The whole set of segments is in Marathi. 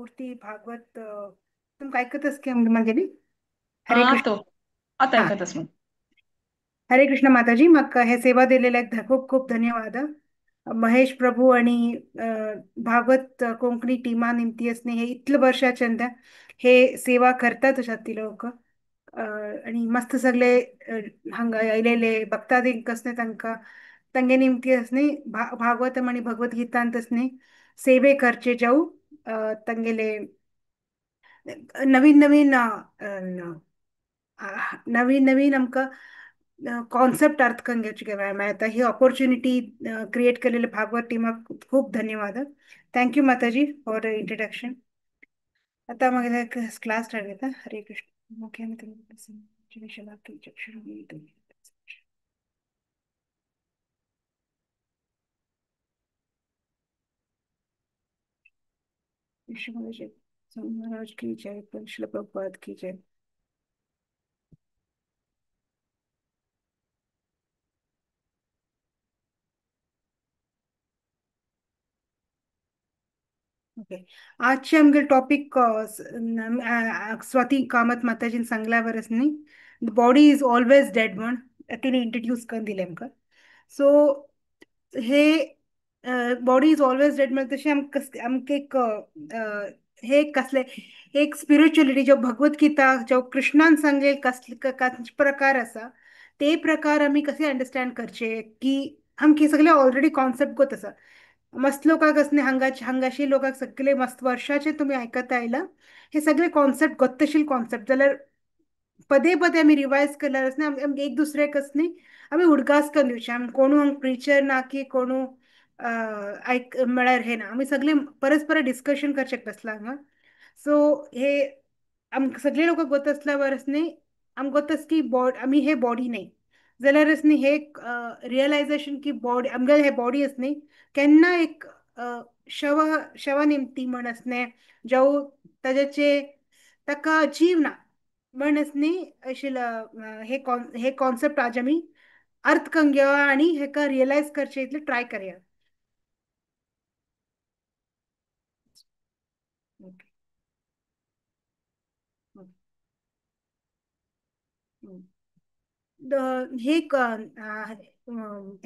पूर्ती भागवत तुमकां ऐकतच की म्हणजे हा हरे कृष्ण. तो आता हा, ऐकतच मी. हरे कृष्ण माताजी. म्हाका हे सेवा दिलेल्याक खूप खूप धन्यवाद. महेश प्रभू आणि भागवत कोंकणी टिमा निमती असणे हे इतलं वर्षाचंद हे सेवा करतात अशात ती लोक आणि मस्त सगळे हांगा आयलेले भक्तादींक असणे तांकां तांगे निमती असणे भागवतम आणि भगवद्गीतांत असणे सेवे करचे जाऊ तांगेले नवीन नवीन नवीन नवीन आमकां कॉन्सेप्ट अर्थ घेवचे मेळटा ही ऑपॉर्च्युनिटी क्रिएट केलेले भागवत टिमाक खूप धन्यवाद. थँक्यू माताजी फॉर इंट्रोडक्शन. आता मागीर क्लास स्टार्ट करता. हरे कृष्ण. मुख्याने विष्णु महाराज की जय. श्रील प्रभुपाद की जय. ओके. आजचे आमगे टॉपिक स्वाती कामत माताजीन सांगल्यावरच न्ही the body is always dead म्हण तिने इंट्रोड्यूस करून दिले आमकां. सो हे बॉडी इज ऑलवेज डेड म्हणजे तशें आमकां एक हे कसले एक स्पिरिच्युअलिटी जो भगवद्गीता जो कृष्णान सांगले कसले प्रकार आसा ते प्रकार आमी कसे अंडरस्टँड करचे की आमके सगळे ऑलरेडी कॉन्सेप्ट गोत आसा. मस्त लोकांक असणे हांगाशी लोकांक सगळे मस्त वर्षाचे तुम्ही ऐकत आयला हे सगळे कॉन्सेप्ट गत्तशील कॉन्सेप्ट जाल्यार पदे पदे आम्ही रिवायज केल्यार ना एक दुसऱ्याक न्ही आम्ही उडगास करून दिवचे. आमी कोणू प्रिचर ना की कोणू म्हळ्यार हे ना आम्ही सगळे परस्पर डिस्कशन करचेक बसला हांगा. सो हे आमकां सगळे लोक गोत असल्यावरच न्ही आमकां गोतच की आमी हे बॉडी नाही जाल्यारच न्ही हे रियलायझेशन की बॉडी आमगे हे बॉडी आस न्ही केन्ना एक शव शव निमती म्हण असणे जाऊ ताजेचे ताका जीव ना म्हणच न्ही अशिल हे कॉन्सेप्ट आज आमी अर्थ करून घेवया आणि हेका रियलाइज करचे इतले ट्राय करया. ओके. हे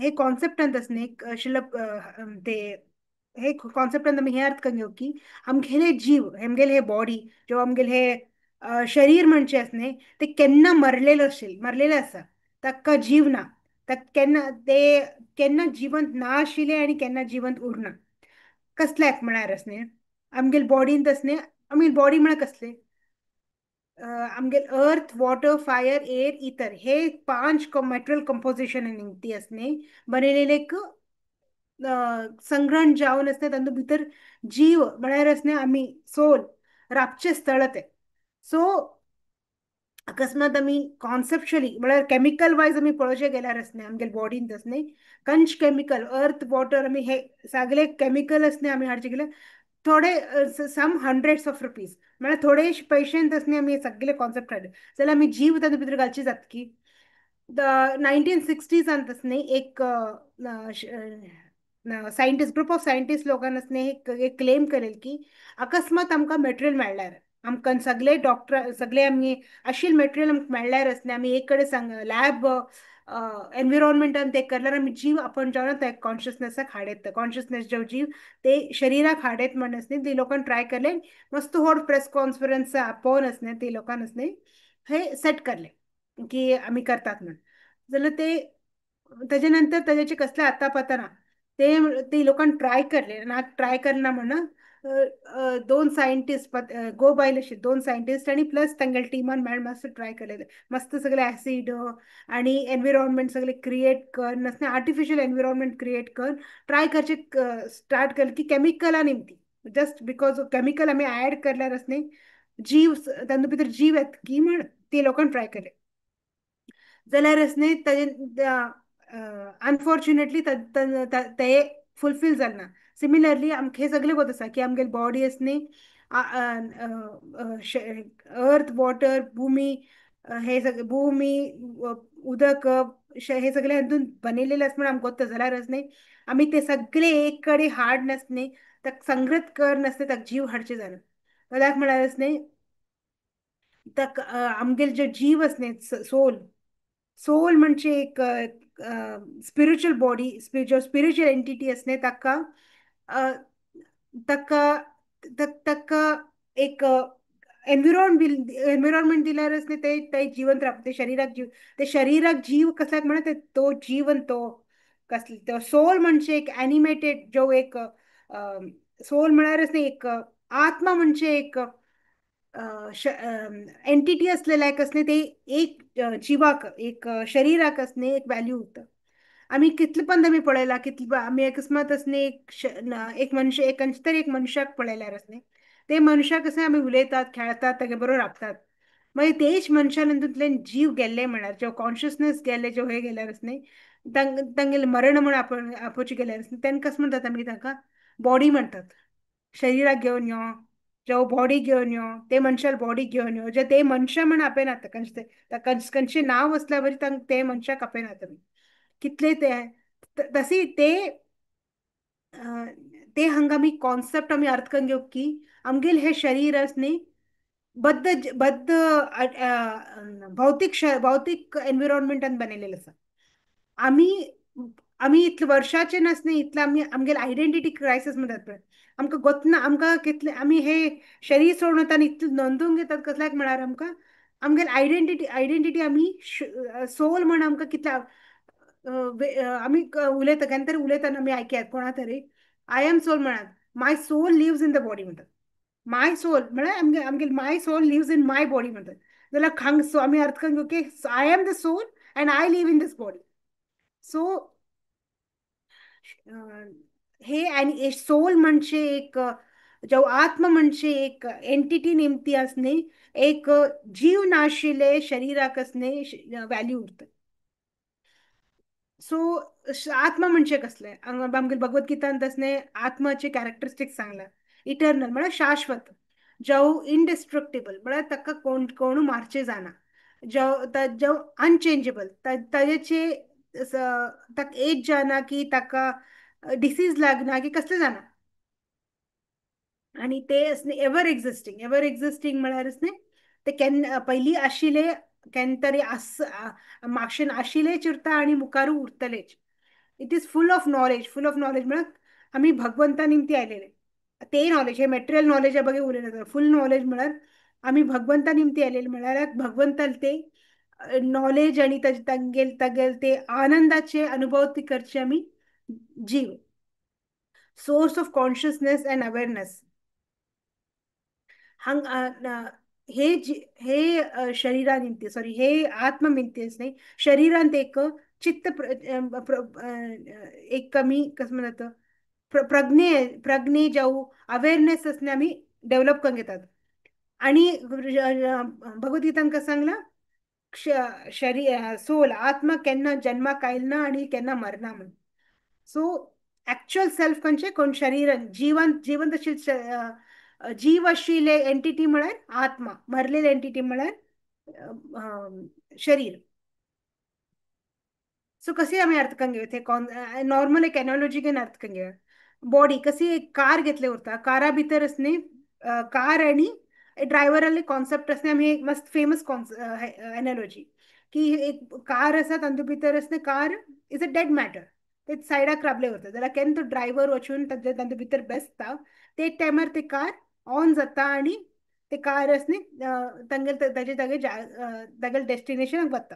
हे कॉन्सेप्ट न्ही शिल्लक ते हे कॉन्सेप्ट आमी हे अर्थ करून घेऊ की आमगेले जीव आमगेले हे बॉडी जो आमगेले हे शरीर म्हणचे असणे ते केन्ना मरलेले आसा ताका जीव ना. केन्ना जिवंत ना आशिल्ले आणि केन्ना जिवंत उरना कसल्याक म्हळ्यार असणे आमगेले बॉडींत असणे आमी बॉडी म्हळ्यार कसले आमगे अर्थ वॉटर फायर एअर इतर हे 5 मॅटेरियल कंपोजिशन ती असणे बनलेले एक संग्रहण जावन असणे तातूंत भितर जीव म्हळ्यार असणे आमी सोल राबचे स्थळ ते. सो अकस्मात आमी कॉन्सेप्च्युअली म्हळ्यार केमिकल वायज आमी पळोवचे गेल्यार असणे आमगे बॉडींत असणे कंच केमिकल अर्थ वॉटर आमी हे सगळे केमिकल असणे आमी हाडचे गेल्यार थोडे सम हंड्रेड्स ऑफ रुपीज म्हळ्यार थोडे पयशांत असणे आमी सगळे कॉन्सेप्ट हाडले जाल्यार आमी जीव तातूंत भितर घालची जात की 1960s न्ही एक सायंटिस्ट ग्रुप ऑफ सायंटिस्ट लोकांनी एक क्लेम करेल की अकस्मात आमकां मटेरियल मेळ्ळ्यार आमकां सगळे डॉक्टर सगळे आमी आशिल्ले मटेरियल आमकां मेळ्ळ्यार असणे आमी एक कडेन सांग लॅब एनविरॉन्मेंटान ते करल्यार आमी जीव आपण जेवण कॉन्शियसनेसाक हाडयत कॉन्शियसनेस जो जीव ते शरीराक हाडयत म्हण असणे ते लोकांनी ट्राय केले. मस्त व्हड प्रेस कॉन्फरन्स आपोवन असणे ते लोकांनी असणे हे सेट करले की आमी करतात म्हण जाल्यार ते त्याच्या नंतर त्याच्याचे कसले आता पता ना ते लोकांनी ट्राय करले ना ट्राय करना म्हणा दोन सायंटिस्ट गो बायल अशे दोन सायंटिस्ट आणि प्लस तांगेल टिमान मेळ मस्त ट्राय केलेले मस्त सगळे ऍसिड आणि एनविरॉन्मेंट सगळे क्रिएट कर नसणे आर्टिफिशियल एनविरॉन्मेंट क्रिएट कर ट्राय करचे स्टार्ट केले की केमिकला निमती जस्ट बिकॉज केमिकल आम्ही ऍड करल्यार असणे जीव तातूंत भितर जीव येत की म्हण ते लोकांनी ट्राय केले जाल्यार न्ही अनफॉर्च्युनेटली ते फुलफील जालना. सिमिलरली आमकां हे सगळे गत आसा की आमगेली बॉडी न्ही अर्थ वॉटर भूमी हे सगळे भूमी उदक हे सगळे हातून बनलेले आस म्हणून आमकां गोत्ता जाल्यार न्ही आमी ते सगळे एक कडे हाड नसणे ताका संग्रत कर नसणे ताका जीव हाडचे जाणा कदाक म्हळ्यारच न्ही आमगेल जे जीव असणे सोल, सोल म्हणजे एक स्पिरिच्युअल बॉडी, स्पिरिच्युअल एंटिटी असणे ताका अ, ताका ताका एक एन्व्हिरॉन्मेंट दिल्यारच न्ही ते ते जिवंत रावता, ते शरीराक जीव, ते शरीराक जीव कसल्याक म्हणा ते तो जीवन तो कसले तो सोल म्हणजे एक एनिमेटेड जो एक सोल म्हळ्यारच न्ही एक आत्मा म्हणजे एक एंटिटी असलेला एक असणे ते एक जिवाक एक शरीराक असणे एक व्हॅल्यू होतं. आम्ही कितले पण आम्ही पळयला कितले आम्ही अकस्मात असणे एक मनुष्य एक अंश तरी एक मनशाक पळयल्यार असणे ते मनशाक कसे आम्ही उलयतात खेळतात तेगे बरोबर राबतात. मागीर तेच मनशानंतूतल्यान जीव गेल्ले म्हळ्यार जो कॉन्शियसनेस गेले जो हे गेल्यार असणे तांगेले मरण म्हण आपण आपोवचे गेल्यार असणे तेन्ना कसं म्हणटात आमी ताका बॉडी म्हणटात. शरीराक घेवन यो जो बॉडी घेवन यो ते मनशाला बॉडी घेवन यो जे ते मनशा म्हण आपयनात खंयचे नाव असल्या वरी तांकां ते मनशाक आपयनात आमी कितले ते तशी अ, ते हांगा आमी कॉन्सेप्ट आमी अर्थ करून घेवप की आमगेल हे शरीर आस न्ही बद्ध भौतिक एन्व्हिरॉन्मेंटान बनयलेलं आसा. आम्ही आम्ही इतले वर्षाचे नसने इतले आम्ही आमगेल आयडेंटिटी क्रायसिस म्हणटात पळय आमकां गोतना आमकां कितले आमी हे शरीर सोडून वता आनी इतले नोंदूंक घेतात कसल्याक म्हळ्यार आमकां आमगेल आयडेंटिटी आमी सोल म्हण आमकां कितले आमी उलयता केन्ना तरी उलयतना आमी आयकयात कोणा तरी आय एम सोल म्हणात my soul lives in the body म्हणटात. माय सोल म्हळ्यार आमगे my soul lives in my body म्हणटात. जाल्यार हांग सो आमी अर्थ करून घेवं की I am the soul and I live in this body. So हे आणि सोल म्हणजे एक जो आत्मा म्हणजे एक एंटिटी नेमती असणे एक जीव नाशिले शरीराक असणे व्हॅल्यू उरतं. सो आत्मा म्हणजे कसले आमगे भगवद्गीतांत असणे आत्माचे कॅरेक्टरिस्टिक्स सांगला इटर्नल म्हळ्यार शाश्वत जो इनडिस्ट्रक्टेबल म्हळ्यार ताका कोण मारचे जाना जो अनचेंजेबल ताजेचे ताका एज जाना की ताका डिसीज लागना की कसले जाना आणि ते असणे एव्हर एक्झिस्टिंग म्हळ्यार असणे ते केन्ना पयलीं आशिल्ले केन्ना तरी मागशेन आशिल्ले चिरता आणि मुखारू उरतलेच. It is full of knowledge म्हळ्यार आमी भगवंता निमती आयलेले ते नॉलेज हे मटेरियल नॉलेजा बगे उलयना फुल नॉलेज म्हळ्यार आमी भगवंता निमती आयलेले म्हळ्यार भगवंताल ते नॉलेज आणि तांगेल तागेल ते आनंदाचे अनुभव ती करचे आमी जीव source of consciousness and awareness हंग शरीरा निमते सॉरी हे आत्म मिनतेच नाही शरीरांत एक चित्त एक कमी कसं म्हणत प्रज्ञे जाऊ अवेअरनेस असणे आम्ही डेव्हलप करून घेतात आणि भगवद्गीतांका कसं सांगला सोल आत्मा केन्ना जन्माक आयलना आणि केन्ना मरना म्हण सो ऍक्च्युअल सेल्फ म्हणजे कोण शरीर जिवंत जीव आशिल्ले एंटिटी म्हळ्यार आत्मा मरलेले एंटिटी म्हळ्यार शरीर सो कसे आम्ही अर्थ करून घेऊ ते नॉर्मल एक एनॉलॉजी घेऊन अर्थ करून घेऊ बॉडी कशी एक कार घेतले उरता कारा भितर असणे कार आणि ड्रायव्हराले कॉन्सेप्ट असणे आम्ही एक मस्त फेमस एनॉलॉजी की एक कार आसा तातूंत भितर असणे car is a dead matter ते सायडाक राबले वरता जाल्यार केन्ना तो ड्रायव्हर वचून तातूंत भितर बसता ते टायमार ते कार ऑन जाता आणि ते कार असणे तांगेल ताजे तागे तागेल डेस्टिनेशनाक वता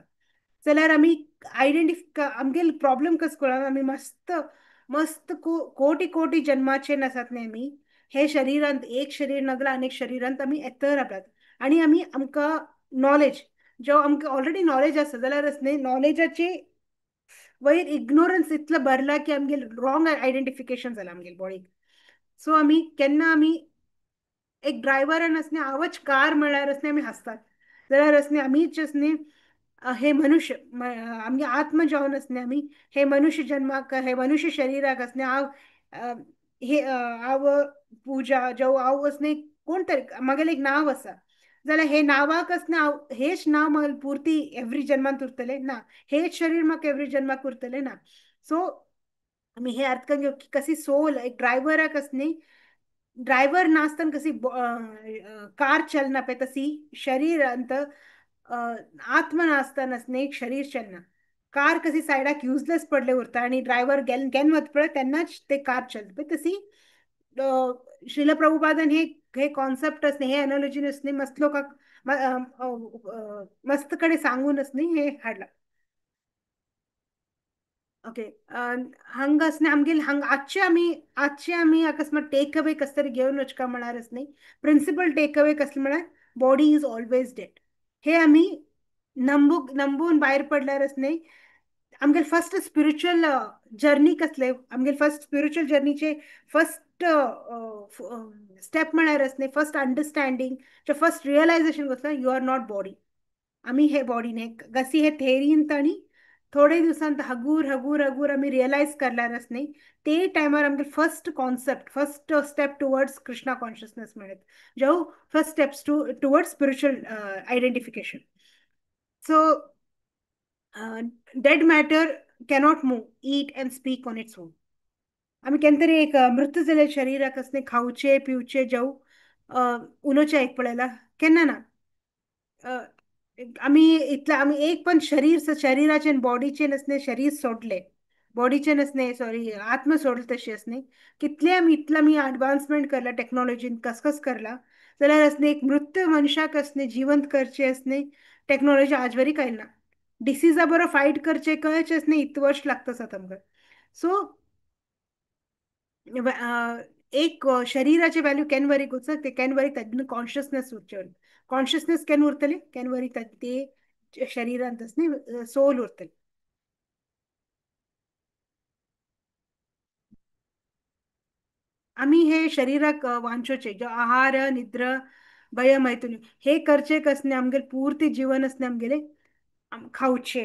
जाल्यार आमी आमगेल प्रॉब्लेम कसं कळना आम्ही मस्त मस्त कोटी कोटी जन्माचे नसात न्ही आमी हे शरीरांत एक शरीर नगला अनेक शरीरांत आमी येतर राबतात आणि आमी आमकां नॉलेज जो आमकां ऑलरेडी नॉलेज आसा जाल्यार न्ही नॉलेजाची वयर इग्नोरन्स इतलो भरला की आमगेल रॉंग आयडेंटिफिकेशन जाला आमगेल बॉडीक सो आमी केन्ना आमी एक ड्रायव्हरान असणे आवच कार म्हळ्यार असणे आमी हसतात जाल्यार असणे आमीच असणे हे मनुष्य आमगे आत्म जावन असणे आमी हे मनुष्य जन्माक हे मनुष्य शरीराक असणे हांव हे हांव पुजा जो हांव असणे कोण तरी म्हागेलें एक नांव आसा जाल्यार हे नांवाक असणे हांव हेच नांव म्हाका पुर्ती एवरी जन्मांत उरतलें ना हेच शरीर म्हाका एवरी जन्माक उरतलें ना सो आमी हे अर्थ करून घेवप की कशी सोल एक ड्रायव्हराक असणे ड्रायव्हर नासतना कशी कार चलना पे तशी शरीर अंत आत्म नासतानाच एक शरीर चलना. कार कशी सायडाक युजलेस पडले उरता आणि ड्रायव्हर गेन गेन वत पळय तेन्नाच ते कार चलता पळय तशी श्रील प्रभुपादन हे हे कॉन्सेप्ट असणे हे एनॉलॉजी नसणे मस्त लोकांक मस्त कडे सांगूनच न्ही हे हाडला. ओके. हंग असणे आमगेल हंग आजचे आमी अकस्मात टेक अवे कस तरी घेऊन वचका म्हणारच नाही. प्रिन्सिपल टेक अवे कसले म्हळ्यार बॉडी इज ऑलवेज डेड. हे आम्ही नंबून भायर पडल्यारच नाही. आमगेल फर्स्ट स्पिरिच्युअल जर्नी कसले आमगेल फर्स्ट स्पिरिच्युअल जर्नीचे फर्स्ट स्टेप म्हळ्यारच नाही फर्स्ट अंडरस्टँडिंग फर्स्ट रिअलायझेशन कसलं यू आर नॉट बॉडी. आम्ही हे बॉडीने कशी हे थेरींत आणि थोडे दिवसांत हगूर हगूर हगूर आम्ही रिअलाइज करल्यारच नाही. ते टायमार आमगे first concept first step towards Krishna consciousness मिळत जो first steps towards spiritual identification. So dead matter cannot move eat and speak on its own. आम्ही केन्ना तरी एक मृत जाल्ले शरिराक असणे खावचे पिवचे जेव उलोवचे एक पळयला केन्ना ना. अ, आम्ही एक पण शरीराचे बॉडीचे नसणे शरीर सोडले बॉडीचे नसणे सॉरी आत्म सोडले तशी असणे कितले आम्ही ऍडव्हान्समेंट करला टेक्नॉलॉजीन कस कस करला जाल्यार असणे एक मृत मनशाक असणे जिवंत करचे असणे टेक्नॉलॉजी आजवरी काही ना. डिसीजा बरो फाईट करचे कळचे असणे वर्ष लागतच आता आमकां. सो एक शरीराचे व्हॅल्यू कॅन वरी ते कॅन वरी कॉन्शियसनेस उरचे कॉन्शियसनेस केन उरतले कॅन वरी ते शरीरांत न्ही सोल उरतले. आम्ही हे शरीराक वांचोचे जो आहार निद्र भय मैथुन हे करचे कसने आमगे पूर्ती जीवन असणे आमगेले खाऊचे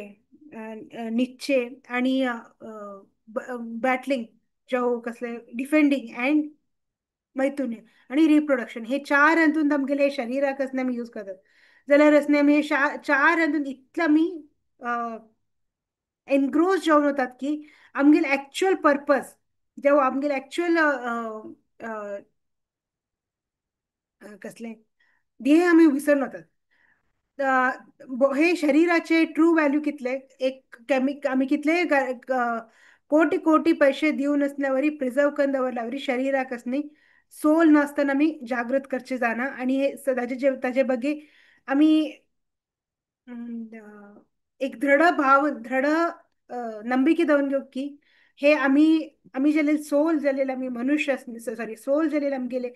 न्हिदचे आणि बॅटलिंग जो कसले डिफेंडिंग अँड मैथुन्य आणि रिप्रोडक्शन हे चार हातून आमगेले हे शरीराक असणे आमी यूज करतात. जाल्यार असणे आमी हे चार हातून इतले आमी एनग्रोस जावन वतात की आमगेले ऍक्च्युअल पर्पज जेव्हा आमगेले ऍक्च्युअल कसले ध्येय आमी विसरून वतात. हे शरीराचे ट्रू व्हॅल्यू कितले एक आम्ही कितले कोटी कोटी पैसे दिवन असल्यावरी प्रिझर्व करून दवरल्यावरी शरीराक असणे सोल नासतना आम्ही जागृत करचे जाणा आणि हे ताजे बगे आम्ही एक दृढ नंबिके दवरून घेऊ की हे आम्ही जे सोल जालेले आम्ही मनुष्य सॉरी सोल जालेले आमगेले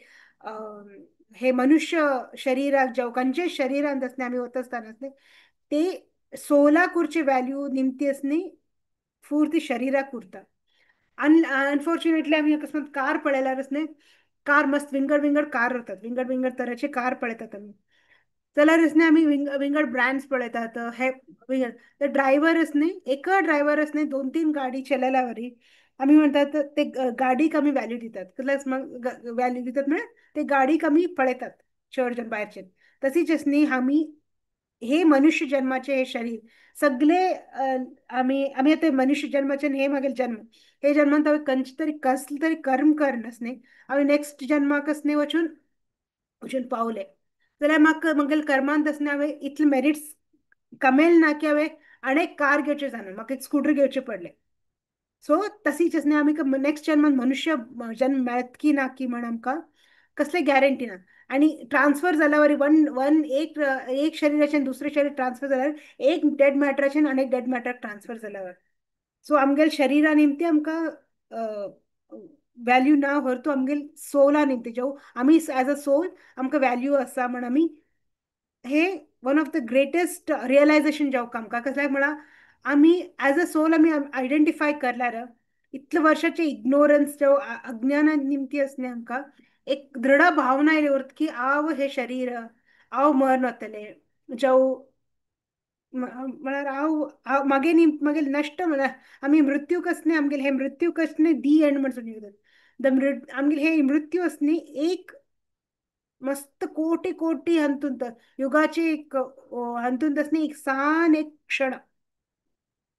हे मनुष्य शरीराक जेव्हा खंयचे शरीरांत असणे आम्ही होत असताना असणे ते सोला कुरचे व्हॅल्यू निमती असणे पूर्ती शरीराक उरता. अनफॉर्च्युनेटली आम्ही अकस्मात कार पळयल्यारच न्ही कार मस्त विंगड विंगड कार उरतात विंगड विंगड तराचे कार पळयतात आम्ही जाल्यार न्ही आम्ही विंगड ब्रँड्स पळयतात हे विंगड ते ड्रायव्हरच न्ही एक ड्रायव्हरच न्ही दोन तीन गाडी चलयल्या वरी आम्ही म्हणतात ते गाडीक आम्ही व्हॅल्यू दितात प्लस मग व्हॅल्यू दितात म्हणजे ते गाडीक आम्ही पळयतात चडच्यान भायरचे तशीच न्ही आम्ही हे मनुष्य जन्माचे हे शरीर सगळे आम्ही आता मनुष्य जन्माचे हे मागील जन्म हे जन्मांत हांवें खंयचे तरी कसले तरी कर्म करनस न्ही हांवें नेक्स्ट जन्माकच न्ही वचून वचून पावले जाल्यार म्हाका म्हगेल कर्मांत असणे हांवें इतले मेरिट्स कमेल ना की हांवें आनीक कार घेवचे जाणा म्हाका एक स्कूटर घेवचे पडले. सो तशीच न्ही आमी नेक्स्ट जन्मान मनुष्य जन्म मेळत की ना की म्हण आमकां कसले गॅरंटी ना. आणि ट्रान्सफर जाल्यावर एक शरीराचे दुसरे शरीर ट्रान्सफर जाल्यार एक डेड मॅटराचे आनी एक डेड मॅटर ट्रान्सफर जाल्यावर सो आमगेल शरीरा निमती आमकां व्हॅल्यू ना हरतो आमगेल सोला निमती जो आम्ही ॲज अ सोल आमकां व्हॅल्यू आसा म्हण आमी हे one of the greatest realization जावं आमकां कसल्याक म्हणा आम्ही ॲज अ सोल आम्ही आयडेंटिफाय करल्यार इतले वर्षाचे इग्नोरन्स जो अज्ञान निमती असणे आमकां एक दृढ भावना येयली उरता की हांव हे शरीर हांव मरण वतले जावं म्हळ्यार मागे नश्ट म्हळ्यार आम्ही मृत्यू कसने आमगेले हे मृत्यू कसने दी एंड म्हणून सांगतात आमगेले हे मृत्यू असणे एक मस्त कोटी कोटी हंतुंत युगाचे एक हंतुंत असणे एक सान एक क्षण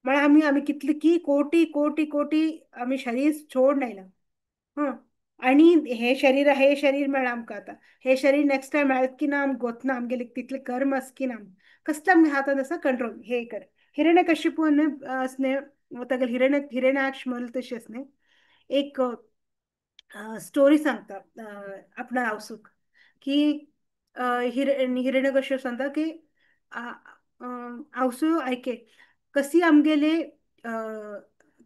म्हळ्यार आम्ही कितले की कोटी कोटी कोटी आम्ही शरीर सोडून आयला. हं आणि हे शरीर मेळ आमकां आतां हे शरीर नेक्स्ट टायम मेळत की ना आम गोतना आमगेले तितले कर्म आस की ना कसलं आमगे हातान आसा कंट्रोल हे कर हिरण्यकशिपून असणे तागेले हिरण्याक्ष म्हणले तशें असणे एक स्टोरी सांगता आपणा हावसूक की हिरण्यकश्यप सांगता की हावसू ऐके कशी आमगेले अ,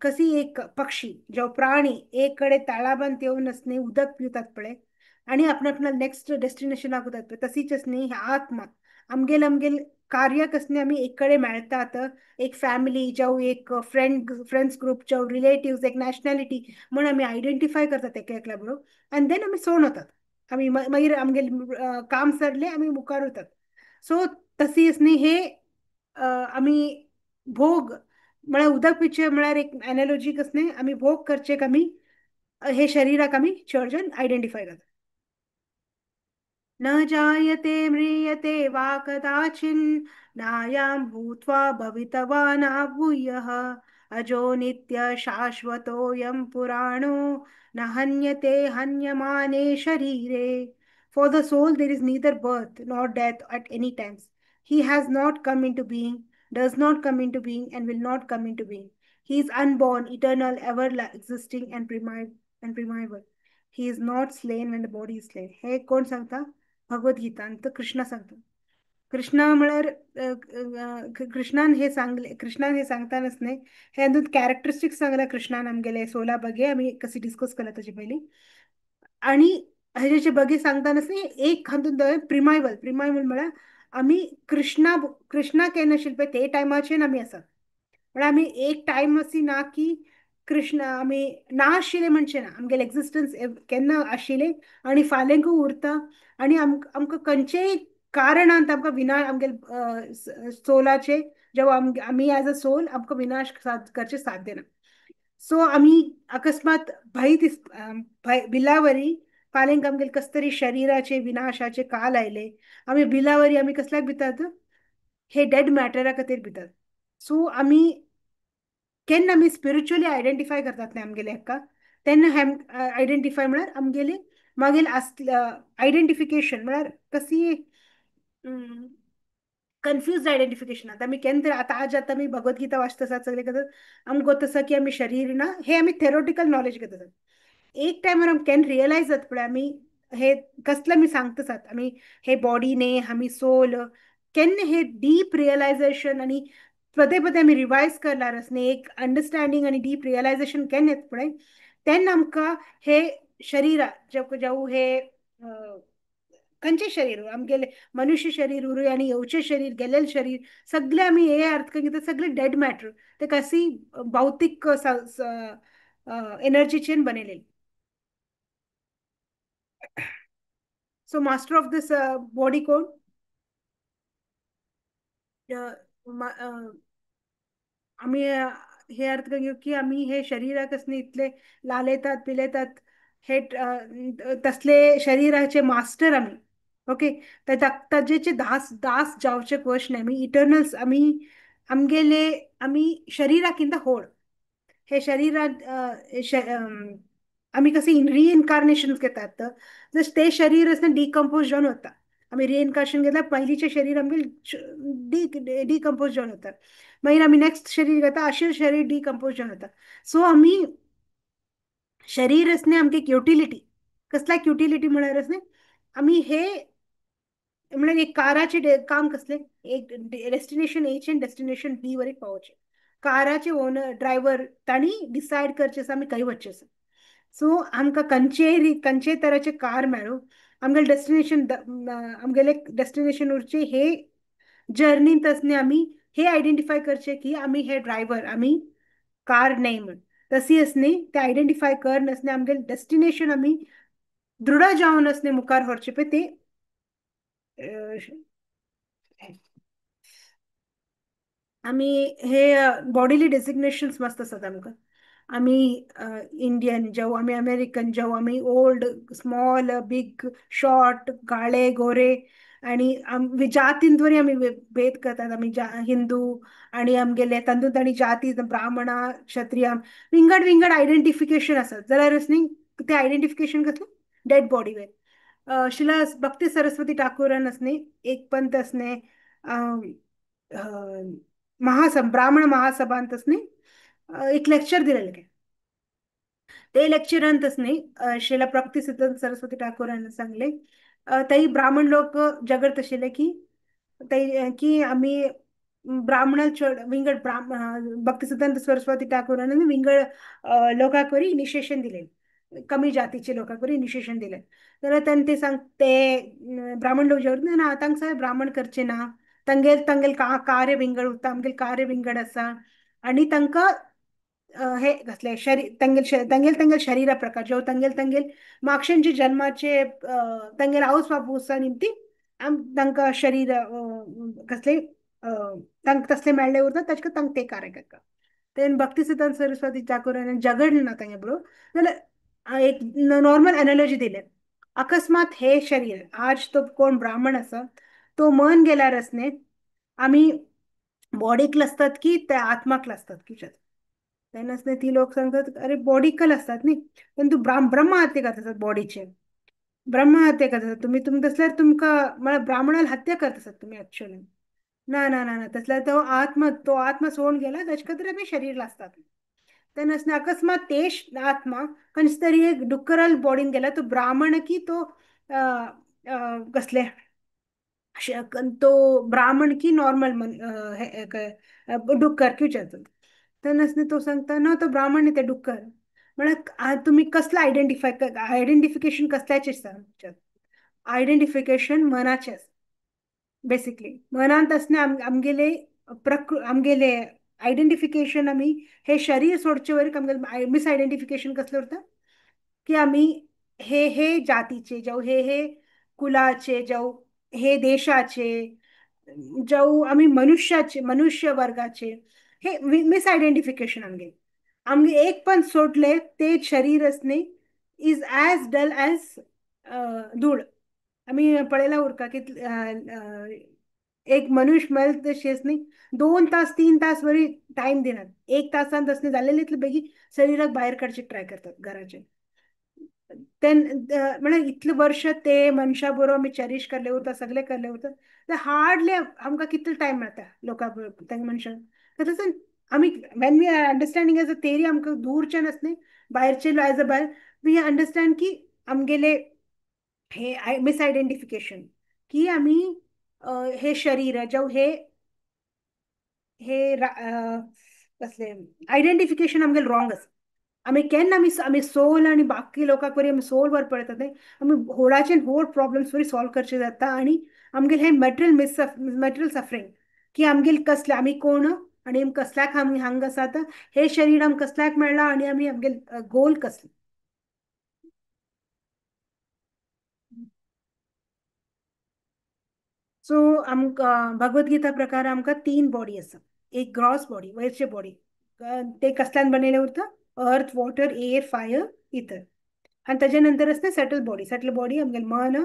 कशी एक पक्षी जो प्राणी एक कडे ताळाबंद येऊन असणे उदक पिवतात पळे आणि आपण आपल्या नेक्स्ट डेस्टिनेशन लागतात पळय तशीच असणे ही आत्मा आमगेल कार्य कसणे आम्ही एक कडे मेळतात एक फॅमिली जावं एक फ्रेंड्स ग्रुप जावं रिलेटिव्ह एक नॅशनॅलिटी म्हणून आम्ही आयडेंटिफाय करतात एका एकल्या बरोबर आणि देन आम्ही सोन होतात आम्ही मागीर आमगेले काम सरले आम्ही मुखार वतात सो तशी न्ही हे आम्ही भोग म्हळ्यार उदक पिचे म्हळ्यार एक एनॉलॉजी कसले आम्ही भोग करचेक आम्ही हे शरीराक आम्ही चर्चन आयडेंटिफाय करतात न जायते म्रियते वा कदाचिन् नायं भूत्वा भवितवान् भूयः अजो नित्य शाश्वतोऽयं पुराणो न हन्यते हन्यमाने शरीरे For the soul there is neither birth nor death at any times. He has not come into being, does not come into being, and will not come into being. He is unborn, eternal, ever existing, and primeval. He is not slain when the body is slain. हे कोण सांगता भगवद्गीता आणि तो कृष्ण सांगतो कृष्णा म्हळ्यार कृष्णान हे सांगतानाच नाही हे अंदून कॅरेक्टरिस्टिक्स सांगला कृष्णान आमगेले 16 बगे आम्ही कशी डिस्कस केला ताचे पयलीं आणि हेजे बगे सांगतानाच न्ही एक हातून प्रिमायवल म्हळ्यार आम्ही कृष्णा केन्ना आशिल्ले पळय ते टायमाचेर आमी आसात म्हळ्यार आमी एक टायम अशी ना की कृष्ण आमी ना आशिल्ले म्हणचे ना आमगेले एक्झिस्टन्स केन्ना आशिल्ले आणि फाल्यांकूय उरता आणि आमकां खंयचेय कारणांत आमकां आमगेले सोलाचे जेव्हा आमी एज अ सोल आमकां विनाश करचे साध्य ना सो आम्ही अकस्मात बिलावरी फाल्यांक आमगेले कस तरी शरीराचे विनाशाचे काल आयले आम्ही बिलावरी आम्ही कसल्याक भितात हे डेड मॅटरा खातीर भितात सो आम्ही केन्ना आमी स्पिरिच्युअली आयडेंटिफाय करतात न्ही आमगेले हेका तेन्ना हे आयडेंटिफाय म्हळ्यार आमगेले मागीर आयडेंटिफिकेशन म्हळ्यार कशी कन्फ्युज्ड आयडेंटिफिकेशन आता आमी केन्ना तरी आज आतां आमी भगवद्गीता वाचता आसात सगळे करतात आमकां गोत आसा की आमी शरीर ना हे आमी थेरोटिकल नॉलेज घेता एक टायमार आमी केन्ना रियलायज जाता पळय आमी हे कसले आमी सांगता आसात आमी हे बॉडी न्ही आमी सोल केन्ना हे डीप रियलायझेशन आणि पदे पदे आमी रिवायज करल्यार न्ही एक अंडरस्टँडींग आणि डीप रियलायझेशन केन्ना येता पळय तेन्ना आमकां हे शरिरा जावं हे खंयचे शरीर आमगेले मनुष्य शरीर उरूय आणि येवचे शरीर गेलेले शरीर सगळे आमी हे अर्थ घेता सगळे डेड मॅटर ते कशी भौतिक एनर्जीचेन बनेले so master of this body कोण आम्ही हे अर्थ घेऊ की आम्ही हे शरीराक न्ही इतले लालयतात पिलयतात हे तसले शरीराचे मास्टर आम्ही ओके ताजेचे दास जावचे क्वेश्चन आम्ही इटर्नल्स आम्ही आमगेले आम्ही शरीराकिंत होड हे शरीरात आम्ही कसे रिइन्कार्नेशन घेतात जस ते शरीर डिकम्पोज जावन वता आम्ही रिइन्कार्नेशन घेतल्या पहिलीचे शरीर आमगे डिकम्पोज जावन वता मागीर आम्ही नेक्स्ट शरीर घेता अशें शरीर डिकम्पोज जावन वता सो आम्ही शरीर असणे आमगे एक युटिलिटी कसल्याक युटिलिटी म्हळ्यार न्ही आम्ही हे म्हणजे एक काराचे काम कसले एक डेस्टिनेशन एचे आणि डेस्टिनेशन बी वर एक पावचे काराचे ओनर ड्रायव्हर तांणी डिसायड करचे आसा आमी खंय वचचे आसा सो आमकां खंयचे तराचे कार मेळूं आमगेले डेस्टिनेशन आमगेले डेस्टिनेशन उरचे हे जर्नींत आसने आमी हे आयडेंटिफाय करचे की आमी हे ड्रायव्हर आमी कार न्हय म्हण तशी असणे ते आयडेंटिफाय कर नसणे आमगेले डेस्टिनेशन आमी दृढ जावन असणे मुखार व्हरचे पळय ते आम्ही हे बॉडीली डेसिग्नेशन्स मस्त असतात आमकां आमी इंडियन जावं आमी अमेरिकन जावं आमी ओल्ड स्मॉल बीग शॉर्ट काळे गोरे आणि जातीन वरी आमी भेद करतात आमी हिंदू आणि आमगेले तांदूळ तांणी जाती ब्राह्मणा क्षत्रिया विंगड विंगड आयडेंटिफिकेशन आसात जाल्यार न्ही ते आयडेंटिफिकेशन कसलं डेड बॉडीवर शिला भक्ती सरस्वती ठाकूरन असणे एक पंत असणे अं, अं, ब्राह्मण महासभांत असणे एक लेक्चर दिलेलं काय ते लेक्चरांतच नाही शिला भक्ती सरस्वती ठाकूरांना सांगले ताई ब्राह्मण लोक जगत आशिल्ले की की आम्ही ब्राह्मण विंगड भक्तिसिद्धांत सरस्वती ठाकूरांनी विंगड लोकांकरी इनिशिएशन दिले कमी जातीचे लोकांकरी इनिशिएशन दिले तर त्यांनी ते सांगते ब्राह्मण लोक जेवत ना तांक सांग ब्राह्मण करचे ना तंगेल तंगेल कार्य विंगड उरता आमगेल कार्य विंगड असा आणि तांकां हे कसले शरीर तंगेल तंगेल शरीर प्रकार जो तंगेल तंगेल मागशेंची जन्माचे तंगेल आवस बापूसा निमती तांकां शरीर कसले तांक तसले मेळ्ळे उरता ताचे तांक ते कार्य करता तेन भक्ती सिद्धांत सरस्वती ठाकूरान जगड ना तांगे बरोबर जाल्यार एक नॉर्मल एनॉलॉजी दिले अकस्मात हे शरीर आज तो कोण ब्राह्मण असा तो मन गेल्यार असणे आम्ही बॉडीक असतात की त्या आत्माक असतात की त्यांनाच नाही ती लोक सांगतात अरे बॉडी कल असतात नाही पण तू ब्रह्महत्या करत असतात बॉडीचे ब्रह्महत्या करत असतात तुम्ही तुम्ही तसल्यार तुमका मला ब्राह्मणाला हत्या करत असतात तुम्ही ऍक्च्युअली ना ना ना ना तसला तो आत्मा सोडून गेला त्याच्या खातीर आम्ही शरीर असतात त्यांनाच नाही अकस्मात ते आत्मा खंयच तरी एक डुक्करल बॉडीन गेला तो ब्राह्मण की तो कसले तो ब्राह्मण की नॉर्मल डुक्कर विचारतो तर नसणे तो सांगता ना तो ब्राह्मण आहे ते डुक्कर म्हणा तुम्ही कसलं आयडेंटिफिकेशन कसल्याचे आयडेंटिफिकेशन मनाचे बेसिकली मनांत असणे आमगेले आमगेले आयडेंटिफिकेशन आम्ही हे शरीर सोडचे वरीक आमगेले मिस आयडेंटिफिकेशन कसलं होतं की आम्ही हे जातीचे जाऊ हे कुलाचे जाऊ हे देशाचे जाऊ आम्ही मनुष्य वर्गाचे हे मिस आयडेंटिफिकेशन आमगे एक पण सोडले ते शरीर असणे इज ॲज डल ॲज धूळ आम्ही पळयला उरका की एक मनुष्य मेल तशेंच न्ही 2 तास 3 तास वरी टाइम दिनात 1 तासान तसले जाल्लेले इतले बेगी शरीराक भायर काडचे ट्राय करतात घराचे म्हणजे इतले वर्ष ते मनशा बरोबर आम्ही चॅरिश करले उरता सगळे करले उरता तर हार्डली आमकां कितलो टाइम मेळटा लोकां बरोबर त्या मनशान तर तसं आम्ही when we are understanding as a theory आमकां दूरचे नसणे भायरचे एज अ भायर वी अंडरस्टँड की आमगेले हे मिस आयडेंटिफिकेशन की आम्ही हे शरीर जावं हे हे कसले आयडेंटिफिकेशन आमगेले रॉंग आसा आम्ही केन्ना आम्ही सोल आणि बाकी लोकांक वरी आम्ही सोल वर पळयतात न्ही आम्ही व्होडाचे व्होड प्रॉब्लेम्स वरी सॉल्व करचे जाता आणि आमगेले हे मटेरियल सफरिंग की आमगेले कसले आम्ही कोण आणि कसल्याक आम्ही हांग आसात हे शरीर आमकां कसल्याक मेळ्ळा आणि आम्ही आमगेले गोल कसले सो आमकां भगवद्गीता प्रकार आमकां 3 बॉडी आसा एक ग्रॉस बॉडी वयरचे बॉडी ते कसल्यान बनयले उरता अर्थ वॉटर एअर फायर इतर आणि त्याच्या नंतर असते सेटल बॉडी आमगे मन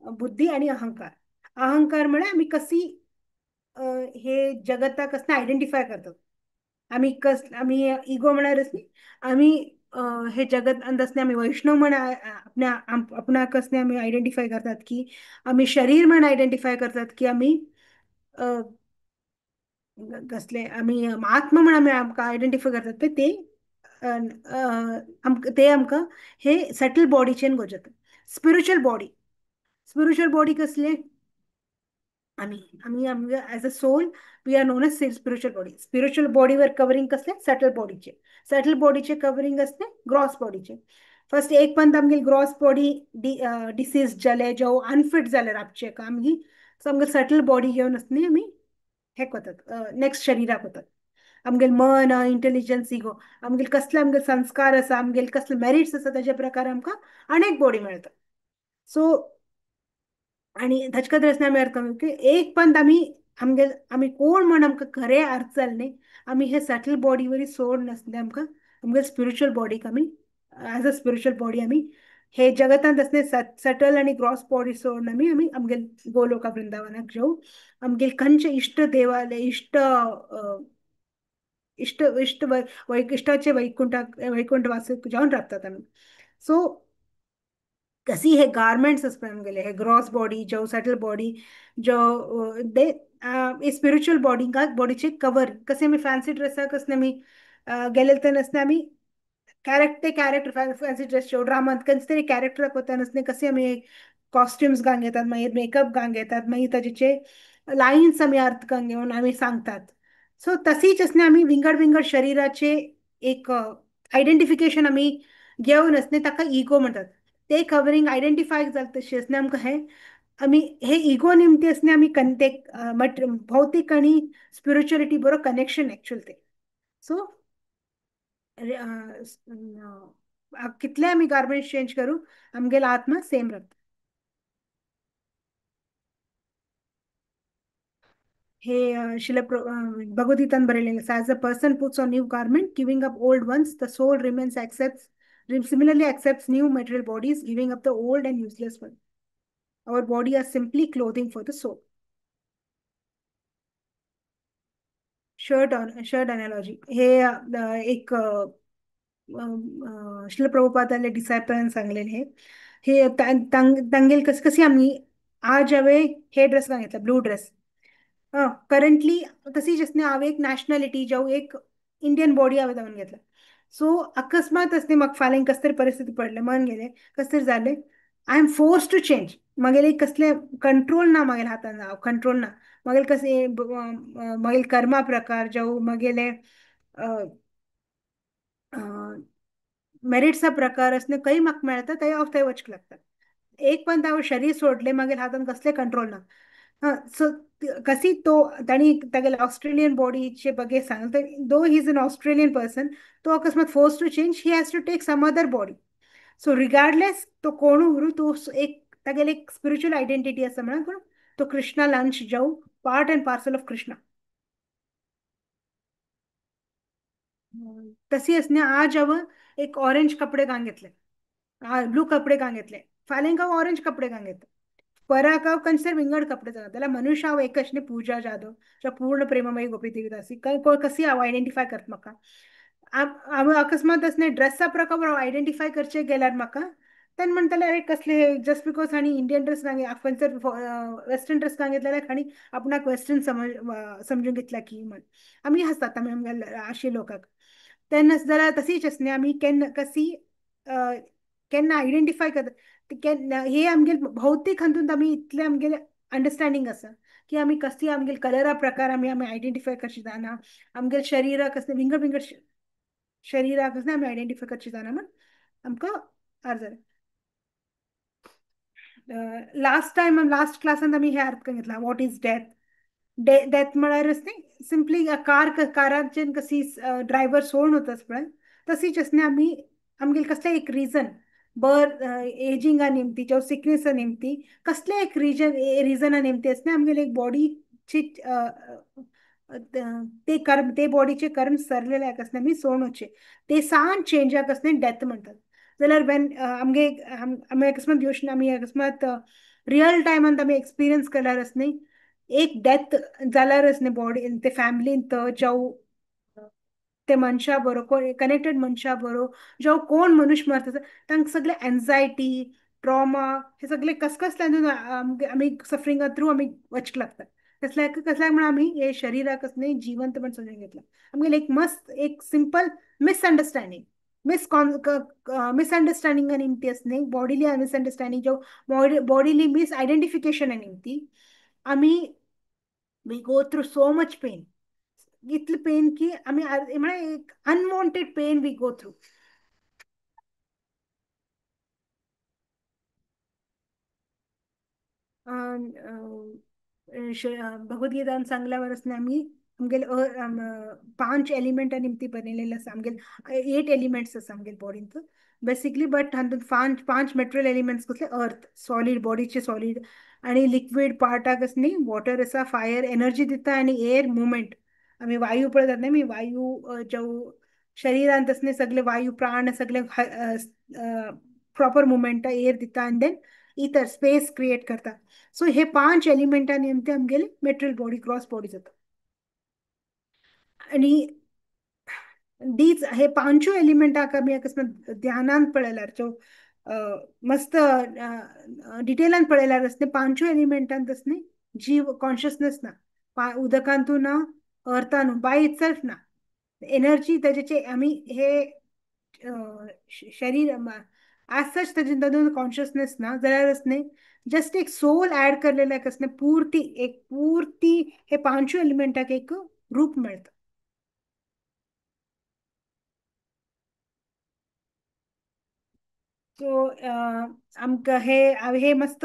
बुद्धी आणि अहंकार अहंकार म्हणजे आम्ही कशी हे जगताक कसं आयडेंटिफाय करतात आम्ही इगो म्हणणारच नाही आम्ही हे जगत अंदसने आम्ही वैष्णव म्हणा आपणाक कसने आम्ही आयडेंटिफाय करतात की आम्ही शरीर म्हणून आयडेंटिफाय करतात की आम्ही कसले आम्ही आत्मा म्हणून आम्ही आमकां आयडेंटिफाय करतात पळय ते ते आमकां हे सेटल बॉडीचेन गोजत स्पिरिच्युअल बॉडी कसले आम्ही आम्ही आमगे as a soul we are known as spiritual बॉडीवर कवरिंग कसले सेटल बॉडीचे कवरिंग असते ग्रॉस बॉडीचे फर्स्ट एक पंत आमगे ग्रॉस बॉडी डिसीज जाले जो अनफिट जाले राबचे का आमगे सो आमगे सेटल बॉडी घेवन असते आम्ही हे करतात नेक्स्ट शरीराक वतात आमगेल मन इंटेलिजन्स इगो आमगेले संस्कार आसा आमगेले कसले मेरिट्स आसा त्याच्या प्रकार आमकां अनेक बॉडी मेळटा सो आणि ताचे खातीर आमी अर्थ की एक पंत आमी कोण म्हण आमकां खरें अर्थ जालें न्ही आमी हे सटल बॉडी वरी सोड नासले आमकां आमगे स्पिरिच्युअल बॉडीक आमी ॲज अ स्पिरिच्युअल बॉडी आमी हे जगतांत असले सटल आणि ग्रॉस बॉडी सोडून आमी आमगे गोलोका वृंदावनाक जाऊ आमगे खंयचे इष्ट देवालय इष्ट इष्ट इष्टाचे वैकुंठ वास जावन राबतात आमी सो कशी हे गारमेंट्स असपण आमगेले हे ग्रॉस बॉडी जो सॅटल बॉडी जो दे स्पिरिच्युअल बॉडी बॉडीचे कवर कसे आम्ही फॅन्सी ड्रेसाक कसले आम्ही गेले तर नसते आम्ही कॅरेक्टर फॅन्सी ड्रेस शो ड्रामात खंयचे तरी कॅरेक्टर कोता नसते कसे आम्ही कॉस्ट्युम्स घालून येतात मागीर मेकअप घालून येतात मागीर ताजेचे लाईन्स आम्ही अर्थ करून घेऊन आम्ही सांगतात सो तशीच असणे आम्ही विंगड विंगड शरीराचे एक आयडेंटिफिकेशन आम्ही घेऊन असणे ताका इगो म्हणतात ते कवरिंग आयडेंटिफाय जाले तशी असणे आमकां हे आम्ही हे इगो निमती असणे आम्ही ते भौतिक आणि स्पिरिच्युअलिटी बरोबर कनेक्शन ऍक्च्युअल ते सो कितले आम्ही गार्मेंट्स चेंज करू आमगेलो आत्मा सेम राहता हे भगवद्गीतान बरयलेलें आसा as a person puts on new garment giving up old ones the soul remains accepts similarly accepts new material bodies giving up the old and useless one our body are simply clothing for the soul shirt analogy हे एक शिल प्रभुपादाले डिसायपलान सांगलेले हे तांगेल कस कशी आम्ही आज हांवें हे ड्रेस घातला ब्लू ड्रेस करंटली तशी जसने हांवें एक नॅशनॅलिटी जावं एक इंडियन बॉडी हांवें जावन घेतला सो अकस्मात असते म्हाका फाल्यां कस तरी परिस्थिती पडले मन गेले कस तरी जालें I am force to change मागेले कसले कंट्रोल ना मागेले हातान हांव कंट्रोल ना मागेले कसे मागेले कर्मा प्रकार जावं मागेले मेरिट्सा प्रकार असणे काही म्हाका मेळटा ते हांव थंय वचूंक लागता एक पण हांव शरीर सोडले मागीर हातान कसले कंट्रोल ना सो कशी तो ताणी तागेले ऑस्ट्रेलियन बॉडीचे बगे सांग दो he is an Australian person तो अकस्मात force to change he has to take some other body so regardless तो कोण उरू तो एक तागेले एक स्पिरिच्युअल आयडेंटिटी आसा म्हणून कोण तो कृष्णा लंच जाऊ part and parcel of Krishna तशी असणे आज हांव एक ऑरेंज कपडे घालून घेतले ब्लू कपडे घालून घेतले फाल्यां हांव ऑरेंज कपडे घालून घेता पराक हांव खंयसर विंगड कपडे जाता जाल्यार मनुष्य हांव एकच न्ही पूजा जाधव किंवा पूर्ण प्रेममयी गोपी देवदासी कशी हांव आयडेंटिफाय करता म्हाका हांव अकस्मात असणे ड्रेसा प्रकार हांव आयडेंटिफाय करचे गेल्यार म्हाका तेन्ना म्हणटले अरे कसले जस्ट बिकॉज हांणी इंडियन ड्रेस खंयसर वेस्टर्न ड्रेस घालून घेतल्या हांणी आपणाक वेस्टर्न समजून घेतल्या की म्हण आमी हसतात आमी आमगे लोकांक तेन्ना जाल्यार तशीच असणे आमी केन्ना कशी केन्ना आयडेंटिफाय करता हे आमगे भौतीक हातूंत आमी इतले आमगेले अंडरस्टँडिंग आसा की आमी कशी आमगे कलरा प्रकार आमी आमी आयडेंटिफाय करची जाणा आमगे शरिराक कसले विंगड विंगड शरिराक कसले आमी आयडेंटिफाय करची जाणा म्हण आमकां अर्ज लास्ट टायम लास्ट क्लासान आमी हे अर्थ करून घेतला वॉट इज डेथ डेथ म्हळ्यार न्ही सिंपली काराचेर कशी ड्रायव्हर सोडून वताच पळय तशीच असणे आमी आमगेले कसले एक रिजन एजिंगा निमती जावं सिकनेसा निमती कसले एक रिजना निमती असणे आमगेले एक बॉडीची ते कर्म ते बॉडीचे कर्म सरलेले कसले आमी सोडून वचचे ते सान चेंजाक असणे डेथ म्हणटात जाल्यार वेन आमगे आमी अकस्मात योशन आमी अकस्मात रियल टायमान आमी एक्सपिरियन्स केल्यार न्ही एक डेथ जाल्यार न्ही बॉडी ते फॅमिलीन जावं ते मनशा बरोबर कनेक्टेड मनशा बरोबर जो कोण मनुष्य मरता तांकां सगळे एन्झायटी ट्रॉमा हे सगळे कसल्यान आमी सफरिंगा थ्रू आमी वचक लागतात कसल्याक म्हणून आमी हे शरिराक न्ही जिवंत पण समजून घेतला आमगेले एक मस्त एक सिंपल मिसअंडरस्टँडिंग मिसअंडरस्टँडिंग निमती न्ही बॉडीली मिसअंडरस्टँडिंग जो बॉडीली मिस आयडेंटिफिकेशन निमती आमी we go through so much pain इतले पेन की आम्ही म्हळ्यार एक unwanted pain we go through भगवद्गीतान सांगल्या वरसने आमी आमगेले 5 एलिमेंटा निमती बरयलेले आसा आमगेले 8 एलिमेंट्स आसा आमगेले बॉडींत बेसिकली बट हातूंत पांच मेटेरियल एलिमेंट्स कसले अर्थ सॉलिड बॉडीचे सॉलिड आणि लिक्विड पार्टाक न्ही वॉटर आसा फायर एनर्जी दिता आणि एअर मुवमेंट आम्ही वायू पळयतात न्ही आमी वायू जो शरिरांत असणे सगळे वायू प्राण सगळे प्रॉपर मुवमेंटा एअर दिता आनी देन इतर स्पेस क्रिएट करता सो हे 5 एलिमेंटांनी आमगेली मेटेरियल बॉडी क्रॉस बॉडी जाता आणि डीच हे पांचू एलिमेंट आमी अकस्मात ध्यानान पळयल्यार मस्त डिटेलान पळयल्यार असते पांचू एलिमेंटान असणे जीव कॉन्शियसनेस ना उदकांतू ना अर्थान बाय इट सेल्फ ना एनर्जी त्याचे आम्ही हे शरीर ऍज सच तातून कॉन्शियसनेस ना जाल्यार असणे जस्ट एक सोल ऍड केलेला एक असणे पूर्ती हे पांचू एलिमेंटाक एक रूप मेळतं. सो आमकां हे हे मस्त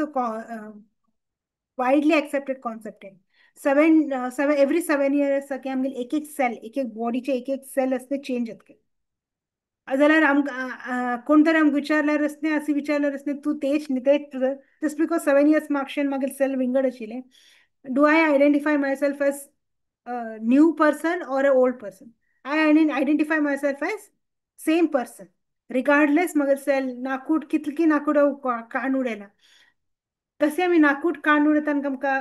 वायडली एक्सेप्टेड कॉन्सेप्ट आहे. सेवन एव्हरी 7 इयर्स की आमगे एक एक सेल एक एक बॉडीचे एक एक सेल असते चेंज जातले. जाल्यार कोण तरी आमकां विचारल्यार असते असे विचारल्यार असते तू तेच न्ही तेच तुझं जस्ट बिकॉज 7 इयर्स मागशेन मागीर सेल विंगड आशिल्ले do I identify myself as new person or a old person. I identify myself as same person regardless मगर सेल नाकूट कितली नाकूड कान उडेला तसे आम्ही नाकूट कान उडयतना आमकां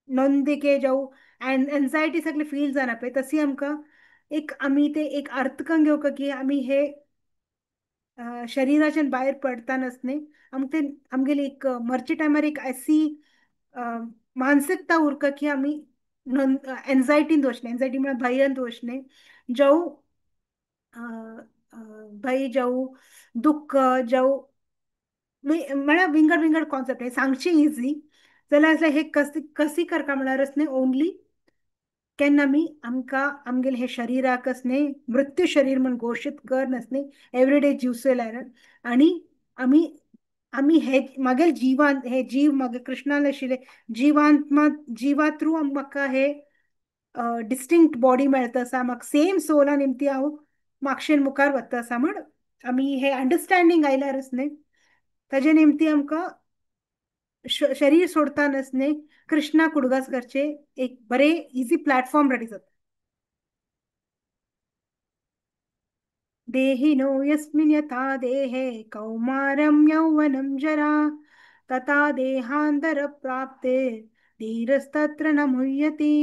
नंदिके जावं एन्झायटी सगळे फील जाना पळय तशी आमकां एक आमी ते एक अर्थकं घेवका की आमी हे शरीराच्यान भायर पडतानाच न्ही आमकां ते आमगेली एक मरचे टायमार एक अशी अ, मानसिकता उरका की आमी एन्झायटीन दोशने एन्झायटी म्हळ्यार भयन दोशने जावं अ, अ, भय जावं दुःख जावं म्हळ्यार विंगड विंगड कॉन्सेप्ट हे सांगचे इझी जाल्यार हे कसी कसी करता म्हळ्यार न्ही ओनली केन्ना आमी आमकां आमगेले हे शरिराकच न्ही मृत्यू शरीर म्हण घोशीत करनच न्ही एवरीडे जीवसे लायल्यार आनी आमी आमी हे मागेल जिवान हे जीव मागे कृष्णान आशिल्ले जिवात्मा जिवा थ्रू म्हाका हे डिस्टिंक्ट बॉडी मेळता आसा म्हाका सेम सोलान निमती हांव म्हापशेन मुखार वता आसा म्हण आमी हे अंडरस्टँडींग आयल्यारच न्ही ताजे निमती आमकां शरीर सोडतानच न्ही कृष्णा कुडगास करचे एक बरे इझी प्लॅटफॉर्म रेडी जाता. देहिनो यस्मिन् यथा देहे कौमारं यौवनं जरा तथा देहान्तरप्राप्ते धीरस्तत्र न मुह्यति.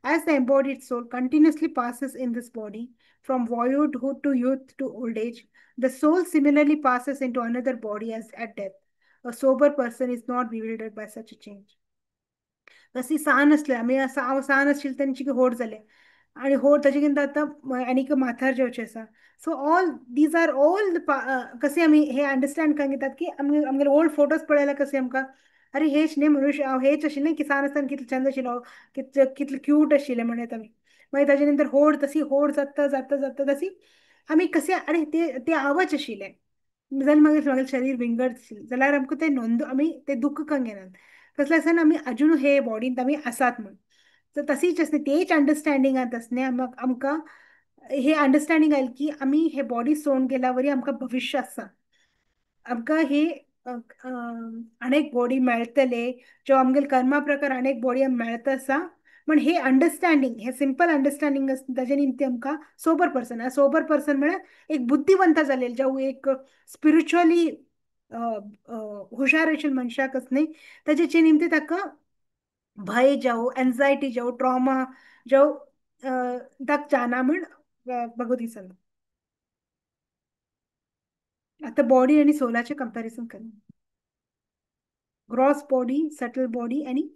As the embodied soul continuously passes in this body from boyhood to youth to old age, the soul similarly passes into another body as at death. A sober person is not bewildered by such a change. तशी सान असले आमी हांव सान आशिल्ले तेंचे होड जाले आणि होड ताचे किंत आतां आनीक माथार जेवचे आसा. So all these are all कसे आमी हे अंडरस्टँड करून घेतात की आमगे ओल्ड फोटोज पळयल्यार कसे आमकां अरे हेच न्ही मनुष्य हांव हेच आशिल्लें की सान आसतना कितलो चंद आशिल्लो कितलो क्यूट आशिल्लें म्हणत आमी मागीर ताजे नंतर होड तशी होड जाता जाता जाता तशी आमी कसे अरे ते आवच आशिल्लें जाल्यार मागीर मागीर शरीर विंगड जाल्यार आमकां ते नोंद आमी ते दुख्ख करून घेनात कसले आसतना आमी अजून हे बॉडींत आमी आसात म्हण तर तशीच असते तेच अंडरस्टँडिंगात असणे आमकां हे अंडरस्टँडिंग आयलें की आमी हे बॉडी सोडून गेल्या वरी आमकां भविष्य आसा आमकां हे अनेक बॉडी मेळटले जो आमगेले कर्मा प्रकार अनेक बॉडी मेळत आसा पण हे अंडरस्टँडिंग हे सिंपल अंडरस्टँडिंग ताजे निमती आमकां सोबर पर्सन म्हळ्यार एक बुद्धिवंत जालेले जावं एक स्पिरिच्युअली हुशार आशिल्ले मनशाकच न्ही ताजेचे निमती ताका भय जावं एन्झायटी जावं ट्रॉमा जावं ताका जाना म्हण भगवती सांगता. आता बॉडी आणि सोलाचे कंपॅरिझन करेन ग्रॉस बॉडी सटल बॉडी आणि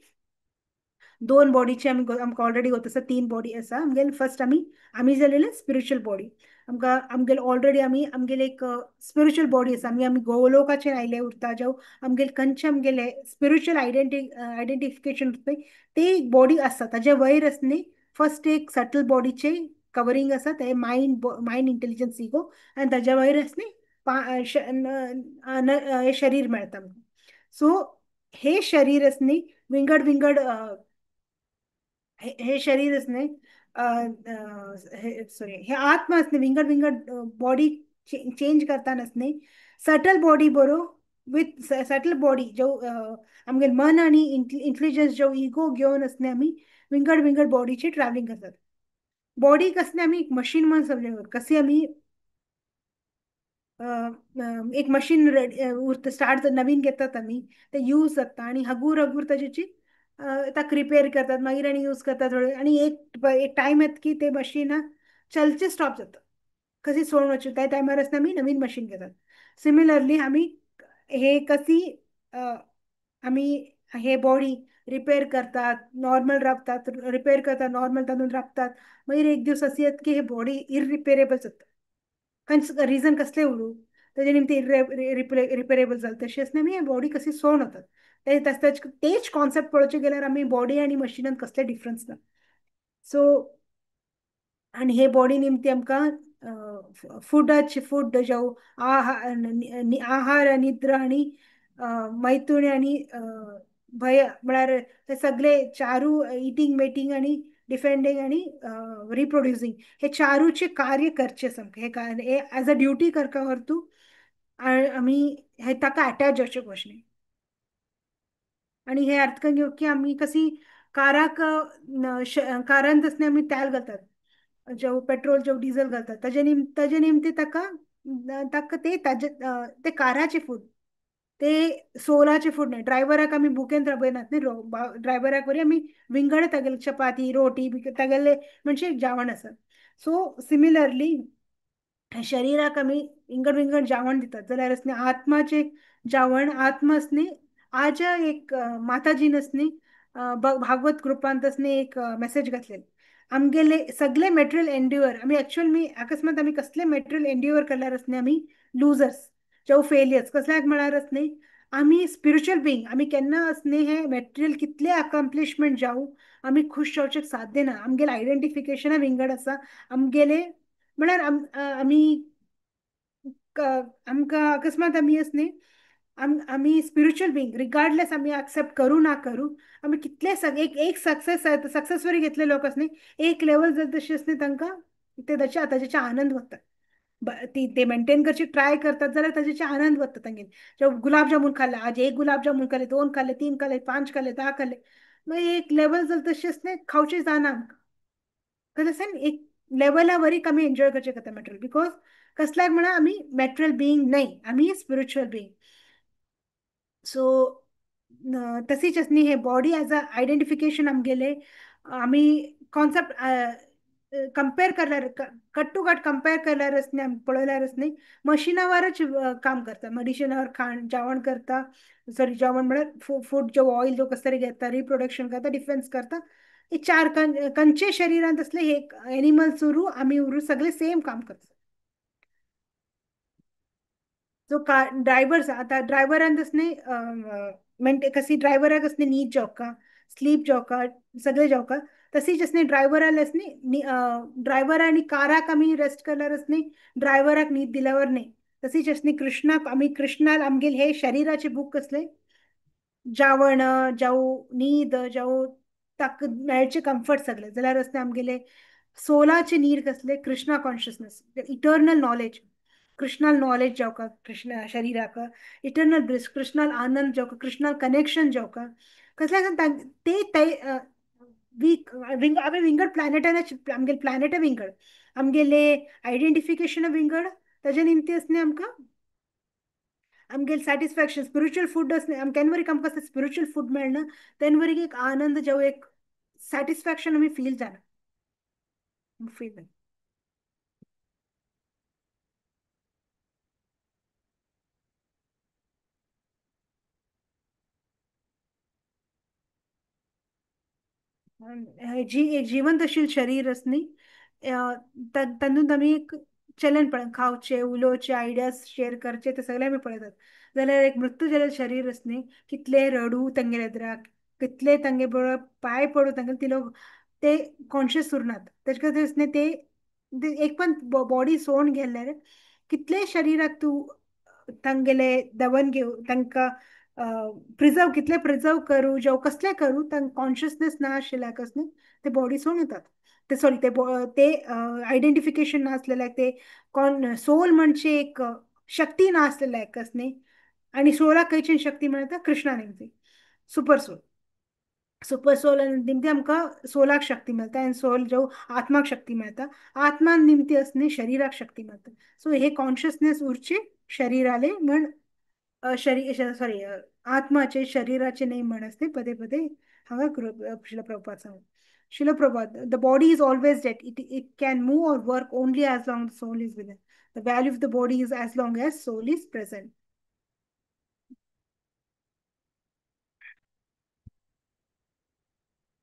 दोन बॉडीचे आमकां ऑलरेडी होत आसा 3 बॉडी आसा आमगेले फर्स्ट आमी जालेले स्पिरिच्युअल बॉडी आमगेले ऑलरेडी आमगेले एक स्पिरिच्युअल बॉडी आसा आमी गोलोकाचेर आयले उरता जावं आमगेले खंयचे आमगेले स्पिरिच्युअल आयडेंटिफिकेशन उरता ते एक बॉडी आसा ताजे वयर आसा न्ही फर्स्ट एक सटल बॉडीचे कवरिंग आसा ते मायंड इंटेलिजन्स इगो आनी ताज्या वयर आसा न्ही हे शरीर मेळटा सो हे शरीर आसा न्ही विंगड विंगड हे शरीरच नाही सॉरी हे आत्माच नाही विंगड विंगड बॉडी चेंज करतानाच नाही सटल बॉडी बरो विथ सटल बॉडी जो आमगे मन आणि इंटेलिजन्स जो इगो घेऊन असणे आम्ही विंगड विंगड बॉडीचे ट्रॅव्हलिंग करतात बॉडी कसले आम्ही एक मशीन म्हणून समजून कसे आम्ही एक मशीन स्टार्ट नवीन घेतात आम्ही ते यूज जाता आणि हगूर हगूर ताजेची ताका रिपेअर करतात मागीर आणि यूज करतात थोडे आणि एक टाइम येत की ते मशीन चलचे स्टॉप जातात कशी सोडवण्याची त्या टायमार आम्ही नवीन मशीन घेतात. सिमिलरली आम्ही हे कशी अ, आम्ही हे बॉडी रिपेअर करतात, नॉर्मल राबतात, रिपेअर करतात, नॉर्मल तांदून राबतात. मागीर एक दिवस अशी येत की हे बॉडी इरिपेरेबल जाता. रिझन कसले उडू त्याच्या निमते रिपेरेबल जालं तशी असणे आम्ही बॉडी कशी सोड होतात. तेच कॉन्सेप्ट पळोवचे गेल्यार आम्ही बॉडी आणि मशिनात कसले डिफरन्स ना. सो आणि हे बॉडी निमती आमकां फूड जावं आहार निद्रा आणि मैथुन आणि भय म्हळ्यार हे सगळे चारू इटिंग मेटिंग आणि डिफेंडिंग आणि रिप्रोड्युसिंग हे चारूचे कार्य करचे सामके हे ॲज अ ड्युटी करता व्हरतू आम्ही हे ताका अटॅच जावचे क्वेश्चन आणि हे अर्थ करून घेऊ की आम्ही कशी काराक कारांत असणे आम्ही तेल घालतात जेव पेट्रोल जेव डिझेल घालतात ताजे निमते ताका ताका ते काराचे फूड ते सोलाचे फूड नाही ड्रायव्हराक आम्ही बुकेन राबयनात न्ही ड्रायव्हराक वरी आम्ही विंगड तागेले चपाती रोटी तागेले म्हणजे जेवण असत. सो सिमिलरली शरीराक आम्ही विंगड विंगड जेवण दितात जाल्यार असणे आत्माचे जेवण आत्मा असणे आजा एक माताजीन असणे भागवत कृपांत असणे एक मेसेज घातलेली आमगेले सगळे मेटेरियल एन्ड्युअर आम्ही ऍक्च्युअल मी अकस्मात आम्ही कसले मेटेरियल एन्ड्युअर करल्यार असणे आम्ही लुजर्स जावं फेलियर्स कसल्याक म्हळ्यार असणे आम्ही स्पिरिच्युअल बिंग आम्ही केन्ना असणे हे मेटेरियल कितले अकम्प्लिशमेंट जावं आम्ही खुश जावचे साध्य ना आमगेले आयडेंटिफिकेशन विंगड आसा आमगेले म्हळ्यार आम्ही आमकां अकस्मात आम्ही असणे आम्ही स्पिरिच्युअल बिंग रिगार्डलेस आम्ही एक्सेप्ट करू ना करू आम्ही कितले एक सक्सेसवरी घेतले लोक असणे एक लेवल जर तशी असणे तांकां ते ताचे आनंद वतात ते मेंटेन करची ट्राय करतात जाल्यार ताचे आनंद वतात तांगेर जेव्हा गुलाब जामुन खाल्ले आज एक गुलाब जामुन खाल्ले दोन खाल्ले तीन खाल्ले पांच खाल्ले दहा खाल्ले मग एक लेवल जर तशी असणे खावचे जाना कसं एक लेवलावरी कमी एन्जॉय करचे करता मटेरियल बिकॉज कसल्याक म्हणा आम्ही मॅटेरियल बिईंग नाही आम्ही स्पिरिच्युअल बिईंग सो तशीच असणी हे बॉडी ॲज अ आयडेंटिफिकेशन आमगेले आम्ही कॉन्सेप्ट कम्पेअर करल्यार कट टू कट कम्पेअर करल्यार असणे पळयल्यार असणे मशिनावरच काम करता मशिनावर जेवण करता सॉरी जेवण म्हळ्यार फूड जो ऑइल जो कसं तरी घेता रिप्रोडक्शन करता डिफेन्स करता हे चार कंचे शरीरांत असले हे एनिमल्स उरू आम्ही उरू सगळे सेम काम करता जो कार ड्रायव्हर्स आता ड्रायव्हरान असणे मेंटे कशी ड्रायव्हराक असणे नीट जावका स्लीप जावका सगळे जावका तशीच असणे ड्रायव्हराला असणे ड्रायव्हर आणि काराक आम्ही रेस्ट करल्यार असणे ड्रायव्हराक न्हीद दिल्यावर नाही तशीच असणे कृष्णाक आम्ही कृष्णाल आमगेले हे शरीराचे बूक कसले जेवण जावं न्हीद जावं ताक मेळचे कम्फर्ट सगळे जाल्यार असणे आमगेले सोलाचे नीड कसले कृष्णा कॉन्शियसनेस इटर्नल नॉलेज कृष्णाल नॉलेज जावका कृष्ण शरीराक इटर्नल ब्लिस कृष्णाल आनंद जावका कृष्णाल कनेक्शन जावका कसल्या ते आम्ही विंगड प्लॅनेटान आमगेले प्लॅनेट विंगड आमगेले आयडेंटिफिकेशन विंगड ताजे निमती असणे आमकां आमगेले सॅटिस्फॅक्शन स्पिरिच्युअल फूड केन्ना वरी आमकां स्पिरिच्युअल फूड मेळना तेन्ना वरी एक आनंद जावं एक सॅटिस्फॅक्शन आमी फील जाना फील जी एक जिवंतशील शरीर असणी तातूंत आमी एक चलन पळय खावचे उलोवचे आयडियाज शेअर करचे ते सगळे आमी पळयतात जाल्यार एक मृत्यू जाल्ले शरीर असणे कितले रडू तांगेले एद्राक कितले तांगे बरोबर पांय पडू तांगे ती लोक ते कॉन्शियस उरनात तेजे खातीर असणे एक पण बॉडी सोडून गेल्यार कितले शरिराक तूं तांगेले दवन घेऊ तांकां प्रिझर्व कितले प्रिझर्व करू जावं कसले करू तांकां कॉन्शियसनेस ना आशिल्ल्याक असणे ते बॉडी सोडून येतात ते सॉरी ते आयडेंटिफिकेशन ना असलेल्याक ते सोल म्हणजे एक शक्ती ना असलेल्याक असणे आणि सोलाक खंयची शक्ती मेळटा कृष्णा निमती सुपर सोल सुपर सोल निमती आमकां सोलाक शक्ती मेळटा आनी सोल जो आत्माक शक्ती मेळटा आत्मान निमती असणे शरिराक शक्ती मेळटा सो हे कॉन्शियसनेस उरचे शरीराले म्हण शरीर सॉरी आत्माचे शरीराचे नाही म्हण असते पदे पदे हांगा शिला प्रभुपाद सांग Srila Prabhupada the body is always dead it can move और work only as long soul is with the value of the body is as long as soul is present.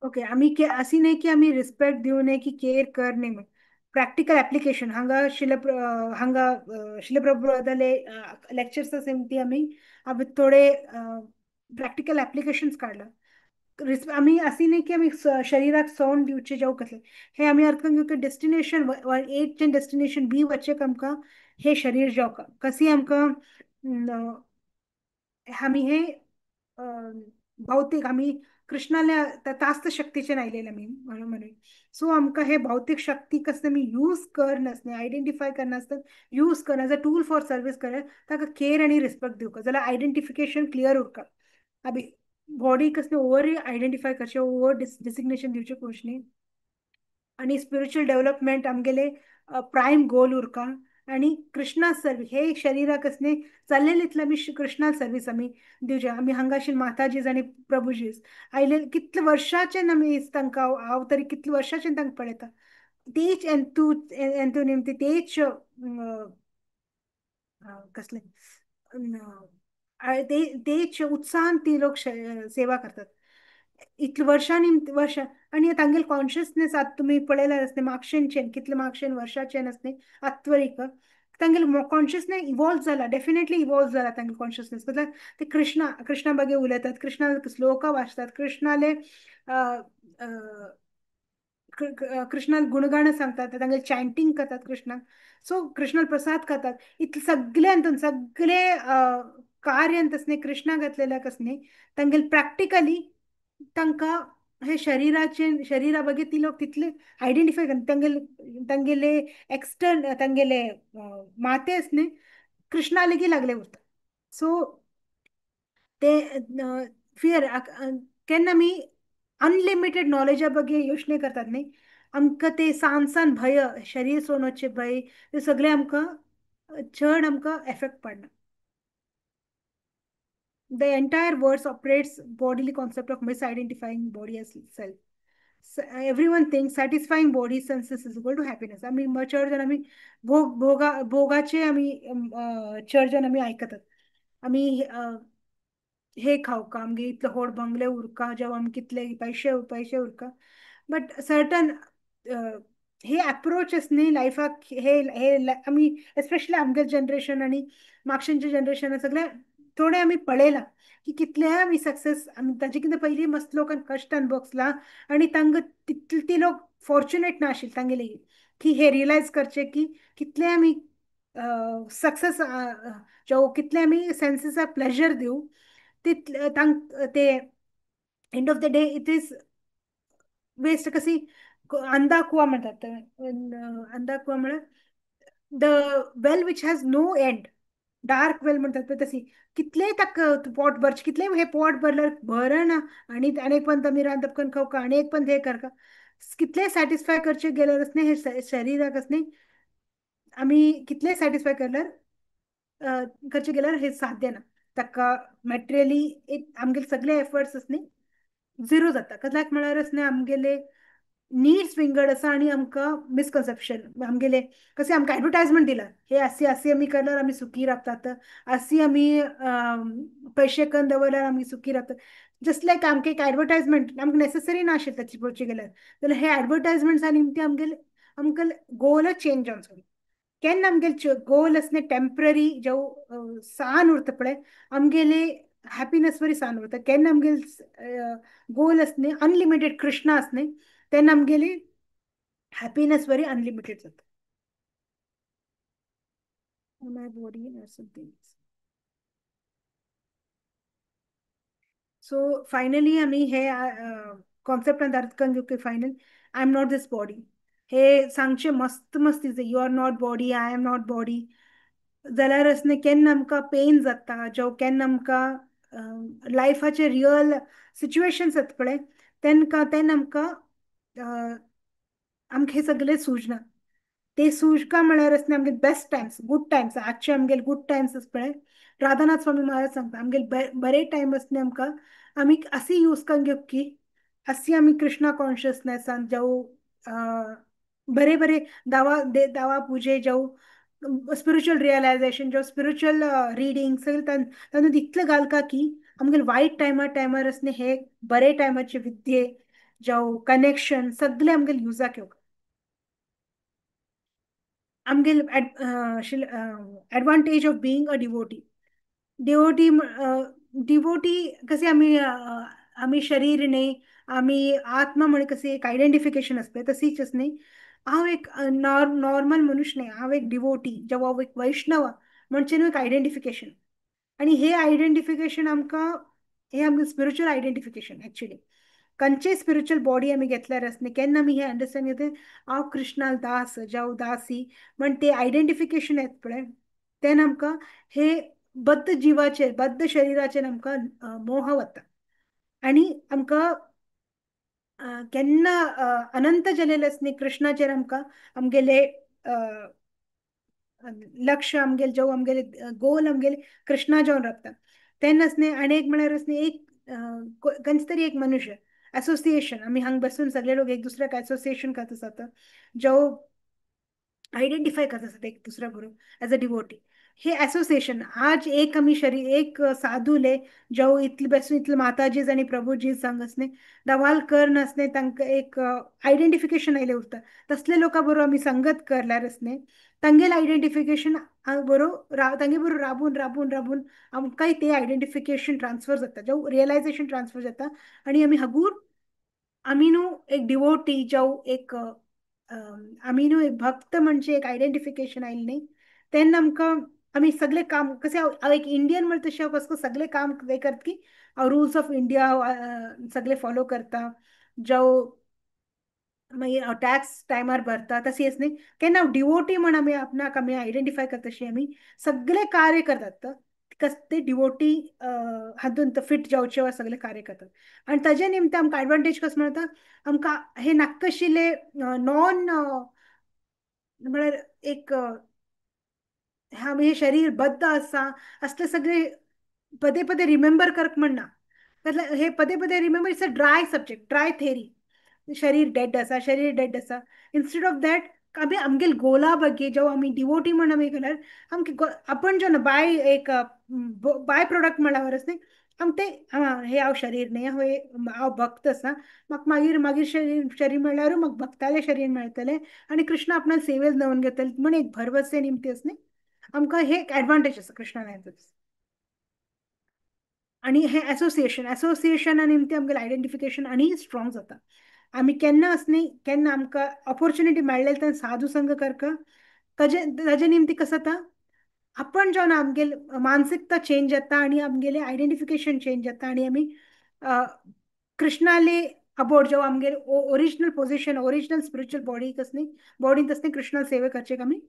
Okay आम्ही अशी नाही की आम्ही रिस्पेक्ट देऊ नये की केअर करणे मग प्रॅक्टिकल ऍप्लिकेशन हांगा शिलप्रभुले लेक्चर्स सेमती आम्ही थोडे प्रॅक्टिकल ऍप्लिकेशन्स काढलं. आम्ही अशी नाही की आम्ही शरीराक सौंड दिवचे जाऊ कसले हे आम्ही अर्थ घेऊ की डेस्टिनेशन एट डेस्टिनेशन बी वच्चे आमकां हे शरीर जावं कशी आमकां आम्ही हे भौतिक आम्ही कृष्णाला तास्त शक्तीचे नायलेले आम्ही म्हणून सो आमकां हे भौतिक शक्ती कसं मी यूज कर नसणे आयडेंटिफाय करनासतना यूज कर as a tool for service कर ताका केअर आणि रिस्पेक्ट दिवका जाल्यार आयडेंटिफिकेशन क्लियर उरका. अभी बॉडी कसं ओव्हर आयडेंटिफाय करचे ओव्हर डिसिग्नेशन दिवचे पयस न्ही आणि स्पिरिच्युअल डेव्हलपमेंट आमगेले प्रायम गोल उरका आणि कृष्णा सर्वीस हे शरिराक असणे चाललेलीतलं आम्ही कृष्णा सर्वीस आम्ही दिवचे आम्ही हांगाशील माताजीज आणि प्रभूजीस आयले कितले वर्षाचे आम्ही तांकां हांव तरी कितले वर्षाचे तांकां पळयता तेच एंतू निमती तेच कसले तेच उत्साहान ती लोक सेवा करतात इतले वर्षांनी वर्ष आणि तांगेल कॉन्शियसनेस आता तुम्ही पळयल्यार असते मागशेंचे कितले मागशेन वर्षाचे असते आत्वरीक तांगेल कॉन्शियसनेस इवॉल्व जाला डेफिनेटली इवॉल्व जाला तांगेल कॉन्शियसनेस ते कृष्णा बगे उलयतात कृष्णा श्लोका वाचतात कृष्णाले कृष्णाल गुणगाणं सांगतात तांगे चॅन्टिंग करतात कृष्णाक सो कृष्णाल प्रसाद करतात इतले सगळे कार्य असणे कृष्णा घातलेल्या कसणे तांगेल प्रॅक्टिकली तांकां हे शरीरा बगे ती लोक तितले आयडेंटिफाय करता तांगेले एक्सटर्न तांगेले माते असणे कृष्णा लेगी लागले उरता सो ते फियर केन्ना मी अनलिमिटेड नॉलेजा बगे योचने करतात न्ही आमकां ते सान भय शरीर सोडून भय ते सगळे आमकां चड आमकां एफेक्ट पडना. The entire verse operates bodily concept of misidentifying body as self. Everyone thinks satisfying body senses is equal to happiness. आम्ही चड जण आम्ही भोगाचे आम्ही चड जण आम्ही ऐकतात आम्ही हे खाऊ का आमगे इतलं होड बंगले उरका जेव्हा आम्ही कितले पैसे पैसे उरका बट सर्टन हे अप्रोचेस न्ही लायफाक हे आम्ही एस्पेशली आमगे जनरेशन आणि मागच्यांचे जनरेशन सगळे थोडे आम्ही पळयला की कितले आम्ही सक्सेस ताचे कितें पयलीं मस्त लोकांक कश्ट अनुभोगला आणि तांकां ती लोक फॉर्च्युनेट ना आशिल्ले तांगेले की हे रियलायज करचे की कितले आम्ही सक्सेस जावं कितले आम्ही सेन्सेसाक प्लेजर दिवं ते end of the day it is waste कशी अंधा कुवा म्हणतात अंधा कुवा म्हणल्यार the well which has no end dark well म्हणतात पळय तशी कितलेय ताका पोट भरचे कितलेय हे पोट भरल्यार भरना आणि एक पण आमी रांदप करून खावका आणि एक पण हे करका कितले सॅटिस्फाय करचे गेल्यार हे शरिराक असणे आम्ही कितले सॅटिस्फाय करल्यार करचे गेल्यार हे साध्य ना ताका मॅटेरियली आमगे सगळे एफर्ट्स असणे झिरो जाता कसल्याक म्हळ्यार असणे आमगेले नीड्स विंगड आसा आणि आमकां मिसकन्सेप्शन आमगेले कसे आमकां एडवर्टायजमेंट दिला हे असे असे आमी करल्यार आमी सुखी रावतात अशी आमी पयशे करून दवरल्यार आमी सुखी रावतात जस्ट लायक आमकां एक एडवर्टायजमेंट आमकां नेसेसरी ना आशिल्ली ताची पळोवची गेल्यार जाल्यार हे एडवर्टायजमेंट्सा निमती आमगेले आमकां गोलच चेंज जावचो केन्ना आमगेले गोल असणे टेम्पररी जो सान उरता पळय आमगेले हॅपीनेस वरी सान उरता केन्ना आमगेले गोल असणे अनलिमिटेड कृष्णा असणे तेन्ना आमगेली हॅपीनेस वरी अनलिमिटेड जाता. My body something so finally आम्ही हे कॉन्सेप्टान अर्थ करून घेऊ की final I am not this body हे सांगचे मस्त मस्त दिसता you are not body I am not body जाल्यार असणे केन्ना आमकां पेन जाता जो केन्ना आमकां लायफाचे रियल सिच्युएशन्स येता पळय तेन्ना आमकां आमकां हे सगळे सुजना ते सुजका म्हळ्यार असणे आमगे बेस्ट टायम्स गुड टायम्स आजचे आमगेले गुड टायम्स आस पळय राधानाथ स्वामी महाराज सांगता आमगेले बरे टायम असणे आमकां आमी असे यूज करून घेवप की असी आम्ही कृष्णा कॉन्शियसनेसान जाऊ बरे बरे दावा पुजे जाऊ स्पिरिच्युअल रियलायझेशन जाऊ स्पिरिच्युअल रिडिंग सगळं तातूंत इतलें घालता की आमगेले वायट टायमार असणे हे बरे टायमाचे विद्ये जाऊ कनेक्शन सगळे आमगेले युजाक येवक आमगेल advantage of being a devotee devotee devotee कसे आम्ही शरीर नाही आम्ही आत्मा म्हणे कसे एक आयडेंटिफिकेशन असते तशीच नाही हांव एक नॉर्मल मनुष्य नाही हांव एक डिवोटी जेव्हा हांव एक वैष्णव म्हणजे न्हू एक आयडेंटिफिकेशन आणि हे आयडेंटिफिकेशन आमकां हे आमगे स्पिरिच्युअल आयडेंटिफिकेशन एक्चुअली खंयचेय स्पिरिच्युअल बॉडी आमी घेतल्यार आसनी केन्ना आमी हे अंडरस्टँड येते हांव कृष्णाल दास जावं दासी म्हण ते आयडेंटिफिकेशन येत पळय तेन्ना आमकां हे बद्ध जिवाचेर बद्ध शरिराचेर आमकां मोह वता आणि आमकां केन्ना अनंत जालेले आसनी कृष्णाचेर आमकां आमगेले लक्ष आमगेले जो आमगेले गोल आमगेले कृष्णा जावन रावता तेन्ना आसनी आनी एक म्हळ्यार आसनी एक खंयच तरी एक मनुष्य असोसिएशन आमी हांगा बसून सगळे लोक एक दुसऱ्याक असोसिएशन करता आसता जो आयडेंटिफाय करता आसता एक दुसऱ्या बरोबर एज अ डिवोटी हे असोसिएशन आज एक आमी शरीर एक साधू ले जो इतले बसून इतले माताजीज आणि प्रभुजी संग असणे दवाल कर नसणे तांकां एक आयडेंटिफिकेशन आयले उरता तसले लोकां बरोबर आमी संगत करल्यार असणे तांगेल आयडेंटिफिकेशन बरोबर तांगे बरोबर राबून राबून राबून आमकांय ते आयडेंटिफिकेशन ट्रान्सफर जाता जो रियलायझेशन ट्रान्सफर जाता आणि आमी हगूर आमी न्हू एक डिवोटी जावं एक आमी न्हू एक भक्त म्हणजे एक आयडेंटिफिकेशन आयलें न्ही तेन्ना आमकां आमी सगळे काम कसे हांव एक इंडियन म्हण तशें हांव कसो सगळे काम हे करता की हांव रुल्स ऑफ इंडिया सगळे फॉलो करता जावं मागीर हांव टॅक्स टायमार भरता तशी न्ही केन्ना हांव डिवोटी म्हण आमी आपणाक आमी आयडेंटिफाय करता तशी आमी सगळे कार्य करतात कस ते डिवोटी हातूंत फिट जावचे वा सगळे कार्य करतात आणि ताजे निमते आमकां एडवांटेज कसो मेळटा आमकां हे नाक्कशिल्ले नॉन म्हळ्यार एक हा हे शरीर बद्ध आसा असले सगळे पदे पदे रिमेंबर करप म्हणना मतलब हे पदे पदे remember it's a dry subject dry theory शरीर डेड आसा शरीर डेड आसा इन्स्टेड ऑफ दॅट आमी आमगेल गोला ಬಗ್ಗೆ जेव्हा आमी डिवोटी म्हण आमी केल्यार आमकां आपण जो बाय एक बाय प्रोडक्ट म्हळ्यार न्ही आम ते हे हांव शरीर न्ही हांव भक्त आसा म्हाका मागीर मागीर शरीर शरीर म्हणल्यार म्हाका भक्ताले शरीर मेळटले आणि कृष्ण आपणाक सेवेत लावन घेतले म्हण एक भरवसे निमते न्ही आमकां हे एक एडवांटेज आसा कृष्णान आणि हे असोसिएशना निमते आमगेलें आयडेंटिफिकेशन आनी स्ट्रॉंग जाता आमी केन्ना असनी केन्ना आमकां ऑपॉर्च्युनिटी मेळ्ळेली तेन्ना साधू संग करता ताजे निमते कसं जाता आपण जेन्ना आमगेल मानसिकता चेंज जाता आणि आमगेले आयडेंटिफिकेशन चेंज जाता आणि आमी कृष्णाले अबाउट जो आमगेले original position original spiritual body कसली बॉडीन तसली कृष्णाल सेवे करचेक आमी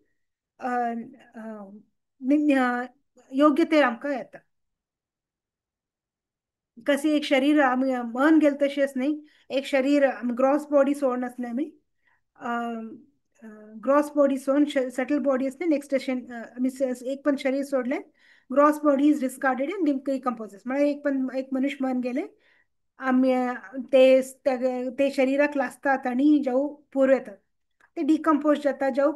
योग्यते आमकां येता कशी एक शरीर आम्ही मन गेल तशीच नाही एक शरीर ग्रॉस बॉडी सोडून असणे आम्ही ग्रॉस बॉडी सोडून सटल बॉडी असते नेक्स्ट आम्ही एक पण शरीर सोडले gross body is discarded and decomposes म्हणजे एक पण एक मनुष्य मन गेले आम्ही ते शरीराक लागतात आणि जाऊ पूर येतात ते डिकम्पोज जाता जाऊ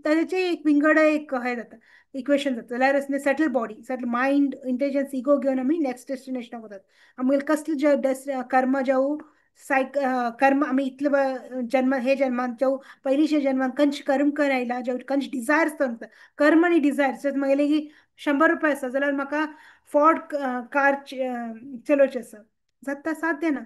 त्याचे एक विंगड एक हे जाता इक्वेशन जाता जाल्यार subtle body subtle mind intelligence ego घेवन आमी नेक्स्ट डेस्टिनेशनाक वतात आमगेले कसले कर्म जावं कर्म आमी इतले जन्म हे जन्मान जावं पयलींच्या जन्मान कंच कर्म कर आयला जावं कंच डिझायर्स सांगता कर्म आनी डिझायर्स म्हगेले की 100 रुपया आसा जाल्यार म्हाका फोर्ड कार चलोवची आसा जाता साध्य ना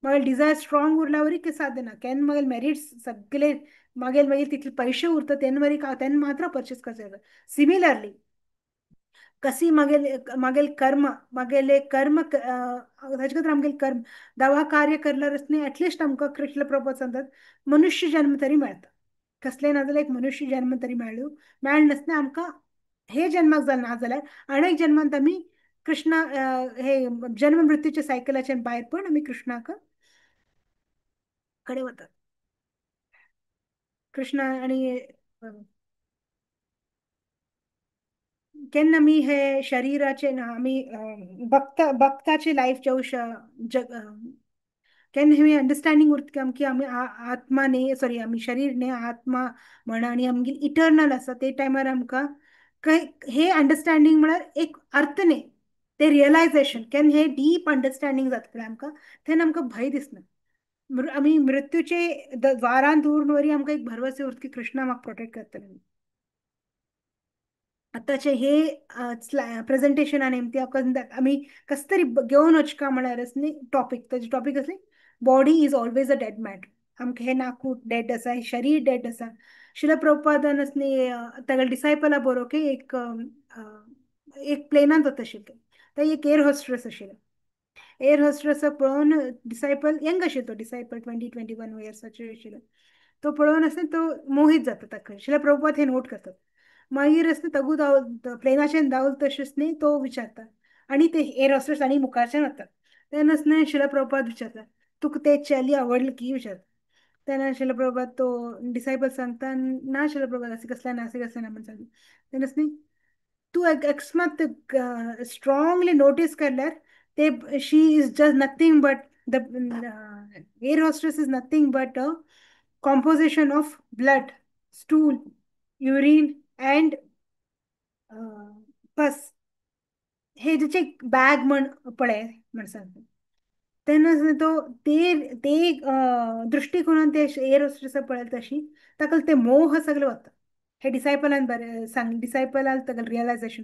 मागीर डिझायर स्ट्रॉंग उरल्या वरी की साध्य ना केन्ना मागीर मेरिट्स सगळे मागीर तितले पैसे उरता तेन्ना मागीर तेन्ना मात्र परचेस करचे सिमिलरली कशी मागेल कर्म मागेले कर्म ताजे खातीर आमगेले कर्म दवा कार्य करल्यार न्ही एटलिस्ट आमकां कृष्ण प्रभू सांगतात मनुष्य जन्म तरी मेळटा कसले ना जाल्यार एक मनुष्य जन्म तरी मेळनासतना आमकां हे जन्माक जाल ना जाल्यार अनेक जन्मांत आमी कृष्णा हे जन्म मृत्यूच्या सायकलाच्यान भायर पण आमी कृष्णाक कडे वतात कृष्णा आणि केन्ना आमी हे शरिराचे ना आमी भक्ताची लायफ जावं जग केन्ना आमी अंडरस्टँडिंग उरता की आमी आत्माने सॉरी आमी शरीरने आत्मा म्हणा आणि आमगे इटर्नल आसा ते टायमार आमकां हे अंडरस्टँडिंग म्हळ्यार एक अर्थ न्ही, ते रियलायझेशन केन्ना हे डीप अंडरस्टँडिंग जाता पळय आमकां तेन्ना आमकां भंय दिसना. आमी मृत्यूचे द्वारान दूर वरी आमकां एक भरवसे उरता की कृष्णा म्हाका प्रोटेक्ट करतले. आतांचे हे प्रेझेंटेशनान एमती आमी कस तरी घेवन वचका म्हळ्यार न्ही टॉपिक ताजे टॉपिक असले body is always a dead matter. आमकां हे नाकूट डेड आसा, हे शरीर डेड आसा. शिला प्रभुपादान न्ही तागेले डिसायपला बरोवंक एक प्लेनांत वता आशिल्ले. थंय एक एअर होस्ट्रेस आशिल्ले. एअर होस्ट्रेस पळोवन डिसायपल यंग आशिल्लो तो डिसायपल 20-21 इयर्साचे आशिल्लो. तो पळोवन तो मोहीत जाता ताका. शिला प्रभुपाद हे नोट करतात. मागीर तगू प्लेनाचेर धांवल तशेंच न्ही तो विचारता आनी ते एअर होस्टेस आनी मुखारच्यान वता तेन्ना न्ही शिला प्रभुपाद विचारता तुका ते चली आवडली की विचारता. तेन्ना शिला प्रभुपाद तो डिसायपल सांगता ना शिला प्रभुपाद अशें कसलें ना अशें कसलें ना म्हण सांगता. तेन्ना न्ही तूं अकस्मात स्ट्रॉंगली नोटीस केल्यार ते she is just nothing but the air hostess is nothing but a composition of blood, stool, urine and pus. हे जेचे बॅग म्हण पळय म्हण सांगता. तेन्ना तो ते ते दृश्टीकोनान ते एअर होस्टेस पळयता तशी ताका ते मोह सगळे वता. हे डिसायपलान बरें सांग डिसायपलान ताका रियलायझेशन.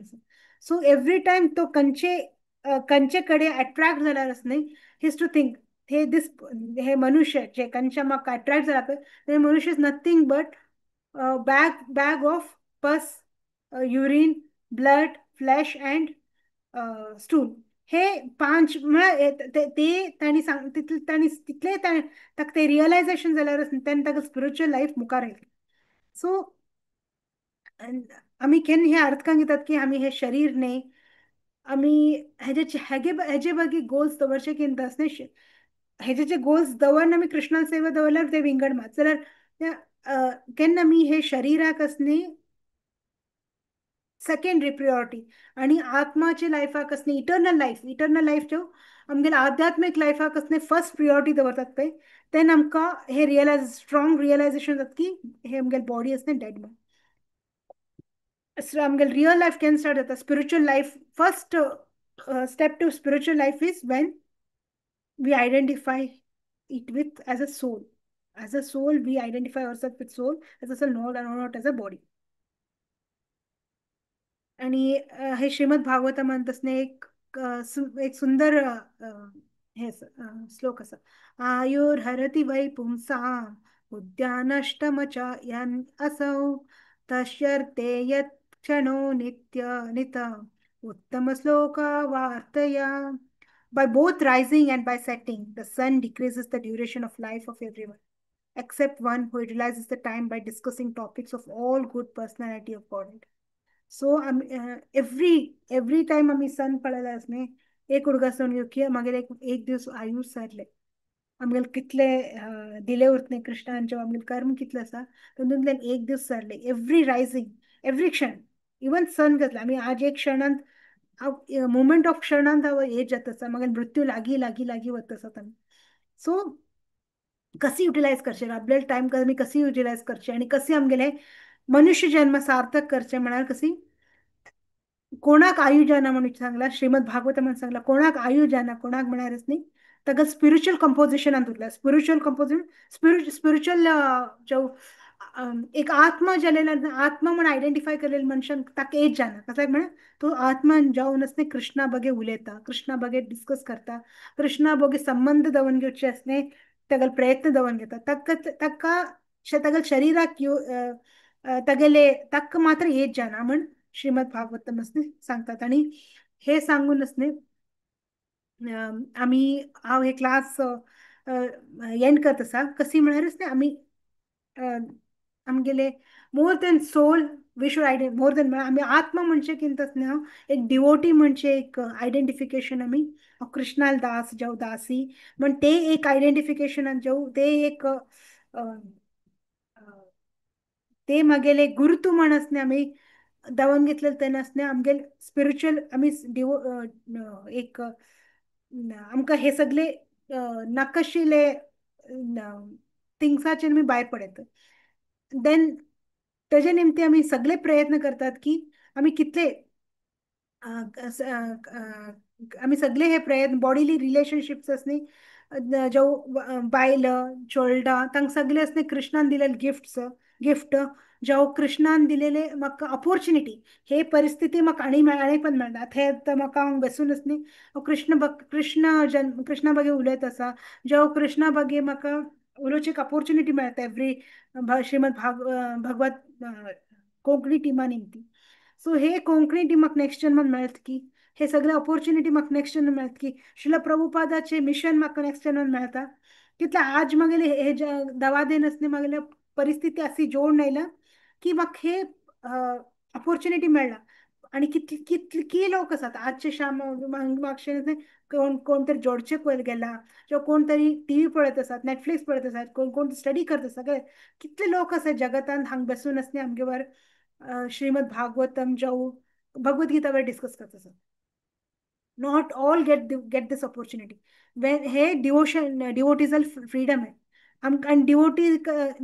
सो एवरी टायम तो खंयचे कडेन अट्रॅक्ट जाल्यार न्ही हिज टू थिंक हे दिस हे मनुष्य जे खंयच्या म्हाका अट्रॅक्ट जाला पळय ते मनुष्य is nothing but bag of pus, urine, blood, flesh and stool. हे पांच म्हळ्यार ते तांणी सांग तितले ताका ते रियलायझेशन जाल्यार तेन्ना ताका स्पिरिच्युअल लायफ मुखार येयलें. सो आमी केन्ना हे अर्थान घेतात की आमी हे शरीर न्ही आमी हेजे बागी गोल्स दवरचे किंत न्ही हेजे जे गोल्स दवरन आमी कृष्णान सेवा दवरल्यार ते विंगड मात जाल्यार केन्ना आमी हे शरिराक न्ही सेकंडरी प्रियोरिटी आणि आत्माचे लायफाक न्ही इटर्नल लायफ ज्यो आमगेले आध्यात्मिक लायफाक न्ही फर्स्ट प्रियोरिटी दवरतात पळय तेन्ना आमकां हे स्ट्रॉंग रियलायझेशन जाता की हे आमगेले बॉडी न्ही डेड म्हणून. आमगेले रियल लायफ केन्ना स्टार्ट जाता spiritual life first step to spiritual life is when we identify it with as a soul. As a soul, we identify ourselves with soul as a soul, not as a body. आणि हे श्रीमद भागवतामंतसने एक सुंदर हे श्लोक असा आयुर्हरति वै पुंसाम् उद्यानष्टमचायन् असौ तस्यर्थे यत् क्षणो नित उत्तम shloka वार्तया. By both rising and by setting, the sun decreases the duration of life of everyone, except one who utilizes the time by discussing topics of all good personality of Godhead. So every time आमी सन पळयल्यार न्ही एक उडगासन घेवं की मागीर एक दीस आयुश्य सरले आमगेले कितले दिले उरता न्ही कृष्णान जेव आमगेले कर्म कितले आसा तातूंतल्यान एक दीस सरले एवरी रायझींग एवरी क्षण इवन सन घेतला आमी आज एक क्षणांत मुमेंट ऑफ क्षणांत हांव हेज जाता आसा मागीर मृत्यू लागीं लागीं लागीं वता आसा. सो कशी युटिलायज करचे आपले टायम आमी कशी युटिलायज करचे आनी कशी आमगेले मनुष्य जन्म सार्थक करचे म्हळ्यार कशी कोणाक आयु जाना म्हणून सांगला श्रीमद भागवत म्हणून सांगला कोणाक आयु जाना कोणाक म्हणारच नाही ताका स्पिरिच्युअल कंपोजिशनान उरला स्पिरिच्युअल कंपोजिशन स्पिरिच्युअल जो एक आत्मा जालेला आत्मा म्हणून आयडेंटिफाय केलेले मनशान ताका एज जाना कसं म्हणा तो आत्मा जावन असणे कृष्णा बगे उलयता कृष्णा बगे डिस्कस करता कृष्णा बगे संबंध दवन घेवचे असणे तागेले प्रयत्न दवन घेता ताका ताका तागेले शरिराक तागेले ताका मात्र एज जाना म्हण श्रीमद भागवतम सांगतात. आणि हे सांगूनच न्ही आमी हांव हे क्लास एंड करता आसा कशी म्हळ्यारच न्ही आमी आमगेले more than soul we should more than आमी आत्मा म्हणचे किंतच न्ही हांव एक डिवोटी म्हणचे एक आयडेंटिफिकेशन आमी कृष्णाल दास जाव दासी म्हण ते एक आयडेंटिफिकेशन जाव ते एक ते मागेले गुरुतू म्हणस न्ही आमी दवन घेतलेले तेन्ना असणे आमगेले स्पिरिच्युअल आमी एक आमकां हे सगळे नकशिले थिंग्साचे आमी भायर पडयत. देन तेजे निमते आमी सगळे प्रयत्न करतात की आमी कितले आम्ही सगळे हे प्रयत्न बॉडीली रिलेशनशिप्स असणे जो बायल चोल्डा तांकां सगळे असणे कृष्णान दिलेले गिफ्ट जो कृष्णान दिलेले म्हाका ऑपॉर्च्युनिटी हे परिस्थिती म्हाका आणी पण मेळनात हे तर म्हाका हांग बसून असणे कृष्णा बगे उलयत आसा जो कृष्णा बगे म्हाका उलोवची एक ऑपॉर्च्युनिटी मेळटा एवरी श्रीमद भगवत कोंकणी टिमा निमती. सो हे कोंकणी टिमाक नेक्स्ट जन्मान मेळत की हे सगळे ऑपॉर्च्युनिटी म्हाका नेक्स्ट जन्म मेळत की शिला प्रभुपादाचे मिशन म्हाका नेक्स्ट जन्मान मेळता कितले आज मागेले हे दवा देन असणे मागेले परिस्थिती अशी जोड नायला की म्हाका हे ऑपॉर्च्युनिटी मेळला. आणि कितले कितले की लोक असतात आजचे शाम मागचे कोण कोणतरी जोडचे पयर गेला किंवा कोणतरी टीव्ही पळयत असतात नेटफ्लिक्स पळयत असतात कोण कोण स्टडी करत असतात सगळे कितले लोक असतात जगतान हांग बसून असणे आमगे वर श्रीमद भागवतम जाऊ भगवद्गीता वर डिस्कस करत असतात. Not all get this opportunity Wien हे डिवोटिजल फ्रीडम आहे आमकां आणि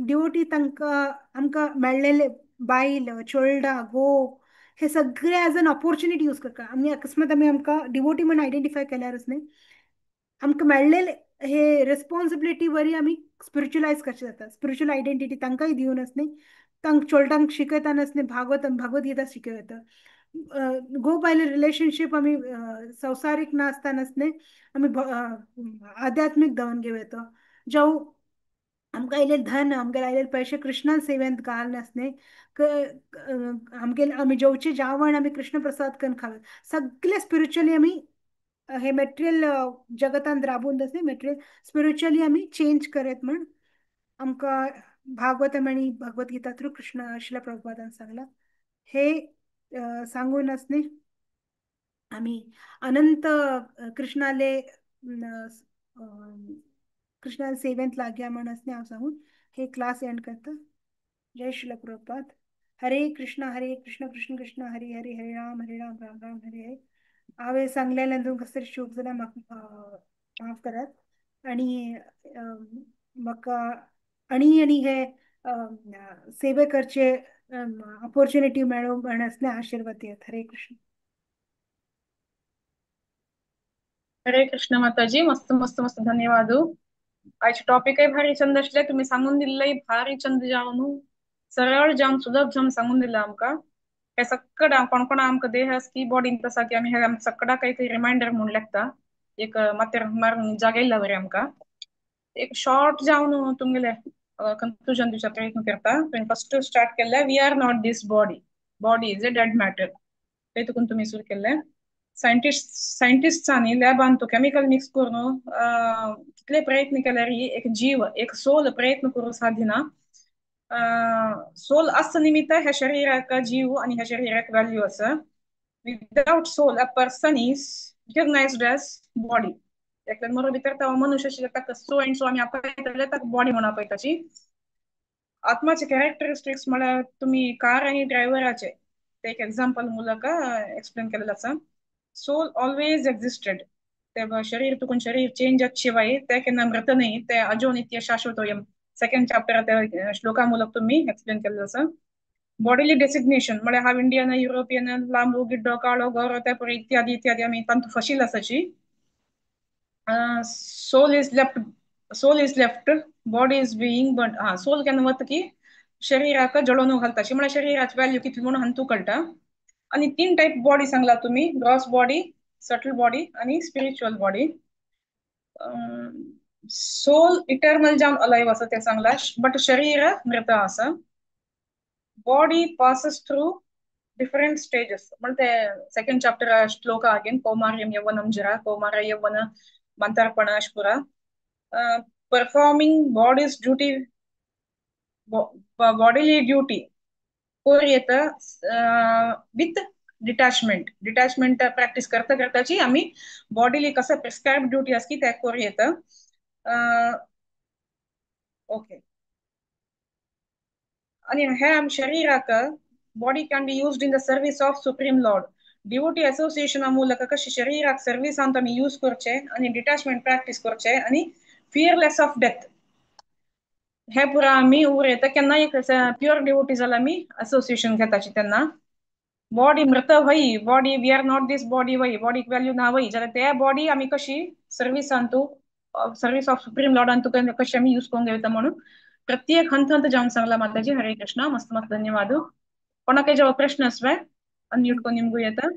डिवोटी तांकां आमकां मेळलेले बायल चोल्डा गो हे सगळे एज अन ऑपॉर्च्युनिटी यूज करता आमी अकस्मात आमकां डिवोटी म्हणून आयडेंटिफाय केल्यारच न्ही आमकां मेळलेले हे रेस्पॉन्सिबिलिटी वरी आमी स्पिरिच्युलायज करचे जाता स्पिरिच्युअल आयडेंटिटी तांकांय दिवन न्ही तांकां चोल्डांक शिकयताना न्ही भगवद्गीता शिकयता गो बायल रिलेशनशीप आमी संवसारीक नासतानाच न्ही आमी आध्यात्मीक जावन घेवं येता जावं आमकां आयले धन आमगे आयले पैसे कृष्णान सेवेंत घाल नासने आमगे आमी जेवचे जेवण आमी कृष्ण प्रसाद करून खावे सगळे स्पिरिच्युअली आमी हे मटेरियल जगतान राबून न्ही मटेरियल स्पिरिच्युअली आमी चेंज करत म्हण आमकां भागवतम आणि भगवद्गीता थ्रू कृष्ण शिला प्रभुपादान सांगला हे सांगूनच न्ही आम्ही अनंत कृष्णाले कृष्णाला सेवेंत लाग्या म्हणून हांव सांगून हे क्लास एंड करता. जय शिला प्रभुपाद. हरे कृष्ण कृष्ण कृष्ण हरे हरे हरे राम राम राम हरे हरे. हांवें सांगलेलें तुमकां कसं तरी चूक जाल्यार म्हाका माफ करात आणि म्हाका आणि आणि हे सेवे करचे ऑपॉर्च्युनिटी मेळो म्हणसले आशीर्वाद दियात. हरे कृष्ण. हरे कृष्ण माताजी. मस्त मस्त मस्त धन्यवाद. आजचे टॉपिक आहे भारी चंद असले तुम्ही सांगून दिले भारी चंद जाऊन सरळ जाऊन सुलभ जाऊन सांगून दिलं आमका हे सगळं कोण कोण आमका देह की बॉडी तसा की आम्ही हे सगळा काहीतरी रिमाइंडर म्हणून लागता एक मात्र मारून जागेला बरे आमका एक शॉर्ट जाऊन तुमगेले कन्क्लुजन दिवचा प्रयत्न करता. तुम्ही फर्स्ट स्टार्ट केलं we are not this body body is a dead matter ते तुकून तुम्ही सुरू केलं. सायंटिस्टांनी लॅबान तो केमिकल मिक्स करून कितले प्रयत्न केल्यार एक जीव एक सोल प्रयत्न करू साध्य ना. सोल असं निमित्त ह्या शरीराक जीव आणि ह्या शरीराक व्हॅल्यू असा. Without soul a person is recognised as body. एकल्यान मरो भितर तेव्हा मनुष्य शिकता सो अँड सो आम्ही आपल्याला ताका बॉडी म्हणा पळयताची. आत्माचे कॅरेक्टरिस्टिक्स म्हळ्यार तुम्ही कार आणि ड्रायव्हराचे ते एक एक्झाम्पल मुलक एक्सप्लेन केलेलं असा. सोल ऑलवेज एक्झिस्टेड ते शरीर तुकून शरीर चेंज शिवाय ते केन्ना मृत नाही ते अजो नित्य शाश्वतोयम सेकंड चॅप्टर श्लोका मुलक तुम्ही एक्सप्लेन केलेलं असा. बॉडीली डेसिग्नेशन म्हळ्यार हांव इंडियन युरोपियन लांबू गिड्डो काळो गोरो ते इत्यादी इत्यादी आम्ही तांतू फशील असाची. Soul is left body is being but soul केन्ना वता की शरीराक जळोवन घालताशी म्हळ्यार शरीराची व्हॅल्यू कितली म्हणून हांतू कळटा. आणि 3 टाईप बॉडी सांगला तुम्ही ग्रॉस बॉडी सटल बॉडी आणि स्पिरिच्युअल बॉडी. सोल इटर्नल जाऊन अलाइव असं ते सांगला बट शरीर मृत असं. Body passes through different stages म्हणजे सेकंड चॅप्टर श्लोक अगेन कौमार्यम यवनम जरा कौमार यवन मंतार्पण अशपुरा performing bodies duty bodily duty कोर येतं विथ डिटॅचमेंट प्रॅक्टिस करता करताची आम्ही बॉडीली कसं प्रिस्क्राईब ड्युटी असती त्या कोर येतं. ओके आणि हे शरीराक body can be used in the service of supreme lord devotee असोसिएशना ಮೂಲಕ कशी शरीराक सर्विस ಅಂತ आम्ही यूज करचे आणि डिटॅचमेंट प्रॅक्टिस करचे आणि फिअरलेस ऑफ डेथ हे पुरा आम्ही उर येतं केन्ना एक प्युअर डिवोटी जाला आम्ही असोसिएशन घेताची त्यांना बॉडी मृत होई body we are not this body वय बॉडीक व्हॅल्यू ना वय जाल्यार ते बॉडी आम्ही कशी सर्विस आणतो सर्विस ऑफ सुप्रीम लॉर्ड आणतो कशी आम्ही यूज करून घेता म्हणून प्रत्येक हंत हंत जाऊन सांगला माताजी हरे कृष्णा मस्त मस्त धन्यवाद कोणाक जेव्हा प्रश्न असवे अनम्यूट को निमगू येतं